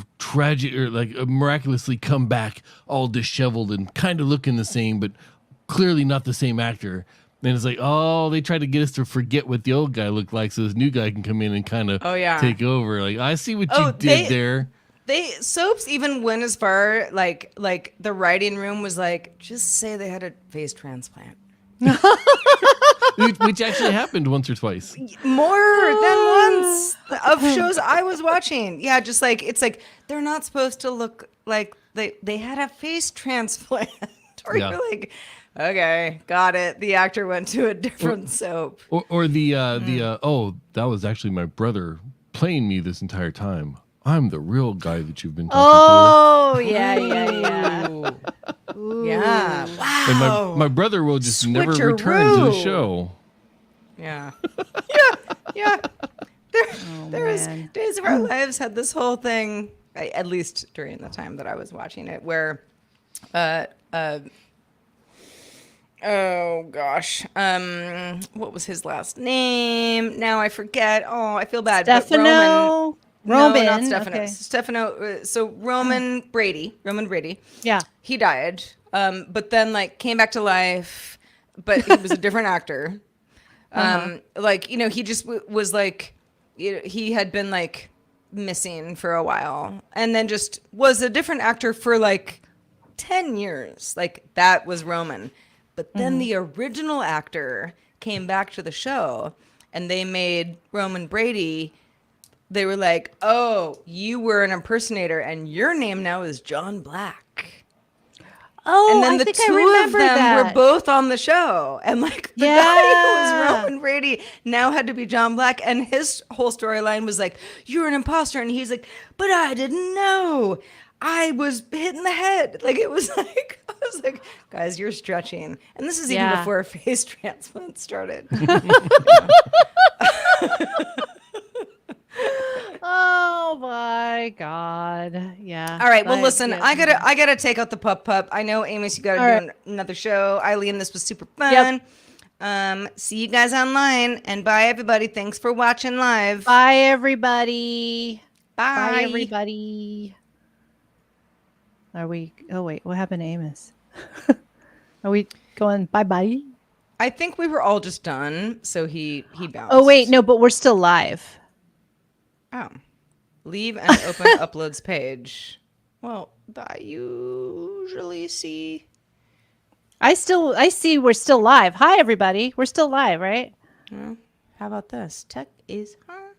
miraculously come back all disheveled and kind of looking the same, but clearly not the same actor. Then it's like, they tried to get us to forget what the old guy looked like so this new guy can come in and kind of take over. Like, I see what you did there. Soaps even went as far, like the writing room was like, just say they had a face transplant. Which actually happened once or twice. More than once of shows I was watching. Yeah, just like, it's like, they're not supposed to look like they had a face transplant. Or you're like, okay, got it. The actor went to a different soap. Or that was actually my brother playing me this entire time. I'm the real guy that you've been talking to. Yeah. Ooh. Yeah. Wow. And my brother will just never return to the show. Yeah. Yeah. There's Days of Our Lives had this whole thing, at least during the time that I was watching it, where oh gosh. What was his last name? Now I forget. Oh, I feel bad. Stefano. Roman. No, not Stefano. Okay. Stefano. So Roman Brady. Yeah. He died. But then like came back to life, but he was a different actor. He just was like, he had been like missing for a while, and then just was a different actor for like 10 years. Like that was Roman. But then the original actor came back to the show, and they made Roman Brady. They were like, oh, you were an impersonator, and your name now is John Black. Oh, and then I the think two I remember of them that. were both on the show. And like the guy who was Roman Brady now had to be John Black. And his whole storyline was like, you're an imposter. And he's like, but I didn't know. I was hit in the head. Like it was like, I was like, guys, you're stretching. And this is even before face transplant started. Oh my God. Yeah. All right. right. Well, Bye. listen, Yeah. I gotta take out the pup. I know, Amos, you gotta All do another show. Eileen, this was super fun. Yep. See you guys online, and bye, everybody. Thanks for watching live. Bye, everybody. Bye. Bye, everybody. Are we? Oh wait, what happened to Amos? Are we going bye bye? I think we were all just done, so he bounced. Oh wait, no, but we're still live. Oh. Leave and open uploads page. Well, I usually see. I see we're still live. Hi, everybody. We're still live, right? Well, how about this? Tech is hard.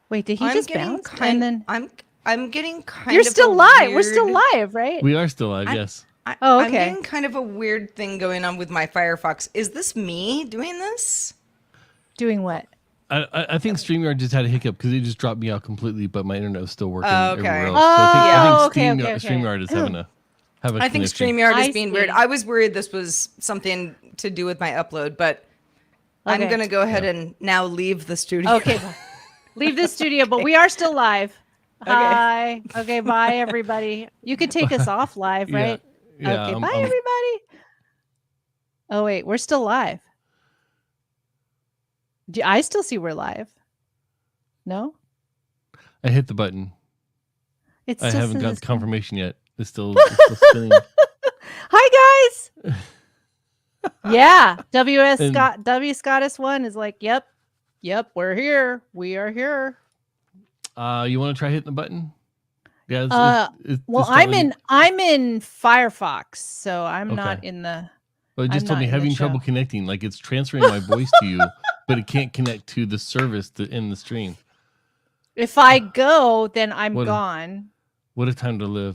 Wait, did he I'm just getting bounce? kind. And then I'm getting kind. you're of still a live. We're weird- still live, right? We are still live, yes. Oh, I'm okay. getting kind of a weird thing going on with my Firefox. Is this me doing this? Doing what? I think StreamYard just had a hiccup because it just dropped me out completely, but my internet was still working Oh, okay. everywhere else. So I think okay. StreamYard is having a I think connection. StreamYard is I being see. weird. I was worried this was something to do with my upload, but I'm Okay. going to go ahead and now leave the studio. Okay. Leave the studio, but we are still live. Hi. Okay, bye, everybody. You can take us off live, Yeah. right? Yeah, Okay, I'm- bye, I'm- everybody. Oh, wait, we're still live. I still see we're live. No? I hit the button. It I still haven't says got it's- confirmation yet. It's still spinning. Hi, guys. Yeah. And- W Scottus 1 is like, yep, we're here. We are here. You want to try hitting the button? Yeah. Well, I'm in Firefox, so I'm not Okay. in the. But it just I'm told me not in the having trouble show. connecting. Like it's transferring my voice to you, but it can't connect to the service to end the stream. If I go, then I'm What a- gone. What a time to live.